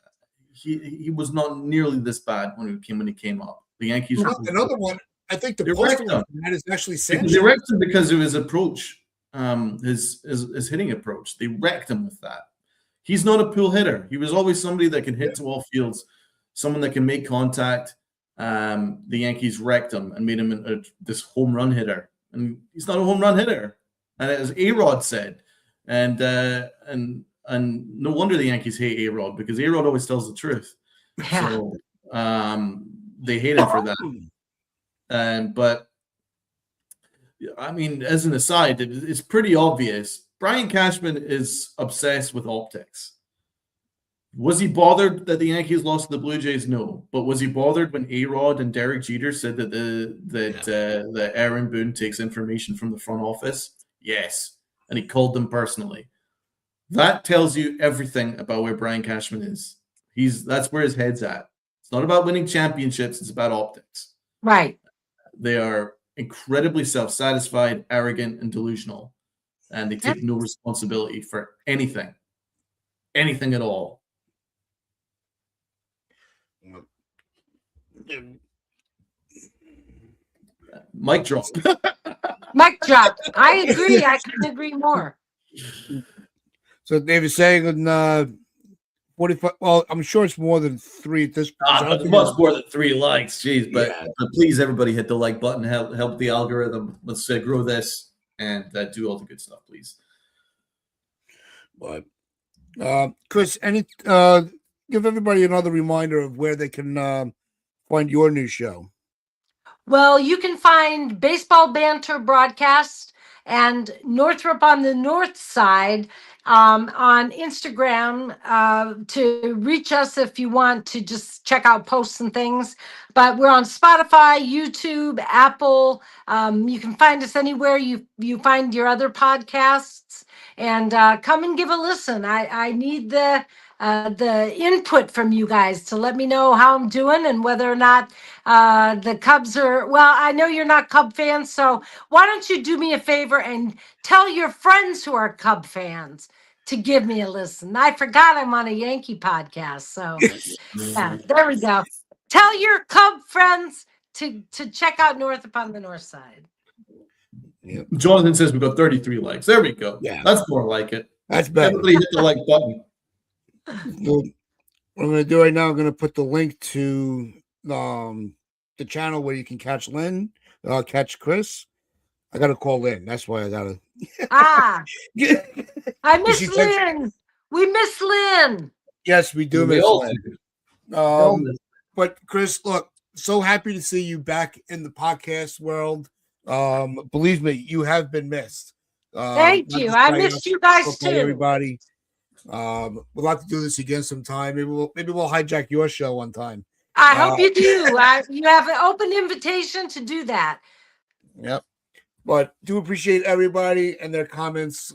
he was not nearly this bad when he came up. The Yankees. Another one. I think the poster one that is actually Sanchez. They wrecked him because of his approach, his hitting approach. They wrecked him with that. He's not a pull hitter. He was always somebody that can hit to all fields, someone that can make contact. The Yankees wrecked him and made him this home run hitter, and he's not a home run hitter. And as A-Rod said, and no wonder the Yankees hate A-Rod, because A-Rod always tells the truth. Yeah. So they hate him for that. But I mean, as an aside, it's pretty obvious. Brian Cashman is obsessed with optics. Was he bothered that the Yankees lost to the Blue Jays? No. But was he bothered when A-Rod and Derek Jeter said that Aaron Boone takes information from the front office? Yes. And he called them personally. That tells you everything about where Brian Cashman is. That's where his head's at. It's not about winning championships. It's about optics. Right. They are incredibly self-satisfied, arrogant, and delusional, and they take no responsibility for anything at all. Mic drop. Mic drop. I agree. I couldn't agree more. So Dave is saying in 45. Well, I'm sure it's more than 3 at this point. Much more than 3 likes. Jeez, but please, everybody, hit the like button. Help the algorithm. Let's grow this and do all the good stuff, please. But Chris, give everybody another reminder of where they can find your new show. Well, you can find Baseball Banter broadcast and Northrop on the North Side on Instagram to reach us if you want to just check out posts and things. But we're on Spotify, YouTube, Apple. You can find us anywhere you find your other podcasts. And come and give a listen. I need the input from you guys to let me know how I'm doing and whether or not the Cubs are, well, I know you're not Cub fans, so why don't you do me a favor and tell your friends who are Cub fans to give me a listen. I forgot I'm on a Yankee podcast, so yeah, there we go. Tell your Cub friends to check out North upon the North Side. Yeah. Jonathan says we've got 33 likes. There we go. Yeah. That's more like it. That's better. Everybody hit the like button. What I'm going to do right now, I'm going to put the link to the channel where you can catch Lynn, catch Chris. I got to call Lynn. That's why I got to. I miss Lynn. We miss Lynn. Yes, we do miss Lynn. But Chris, look, so happy to see you back in the podcast world. Believe me, you have been missed. Thank you. I missed you guys too. Everybody. We'll have to do this again sometime. Maybe we'll hijack your show one time. I hope you do. You have an open invitation to do that. Yep. But do appreciate everybody and their comments.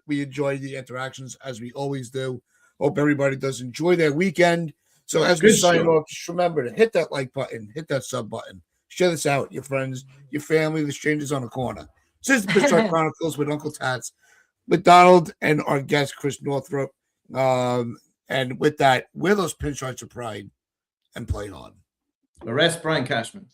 We enjoy the interactions as we always do. Hope everybody does enjoy their weekend. So as we sign off, just remember to hit that like button, hit that sub button, share this out, your friends, your family, the strangers on the corner. This is the Pittsburgh Chronicles with Uncle Tats, with Donald and our guest Chris Northrop. And with that, wear those pinstripes of pride and play on. Arrest Brian Cashman.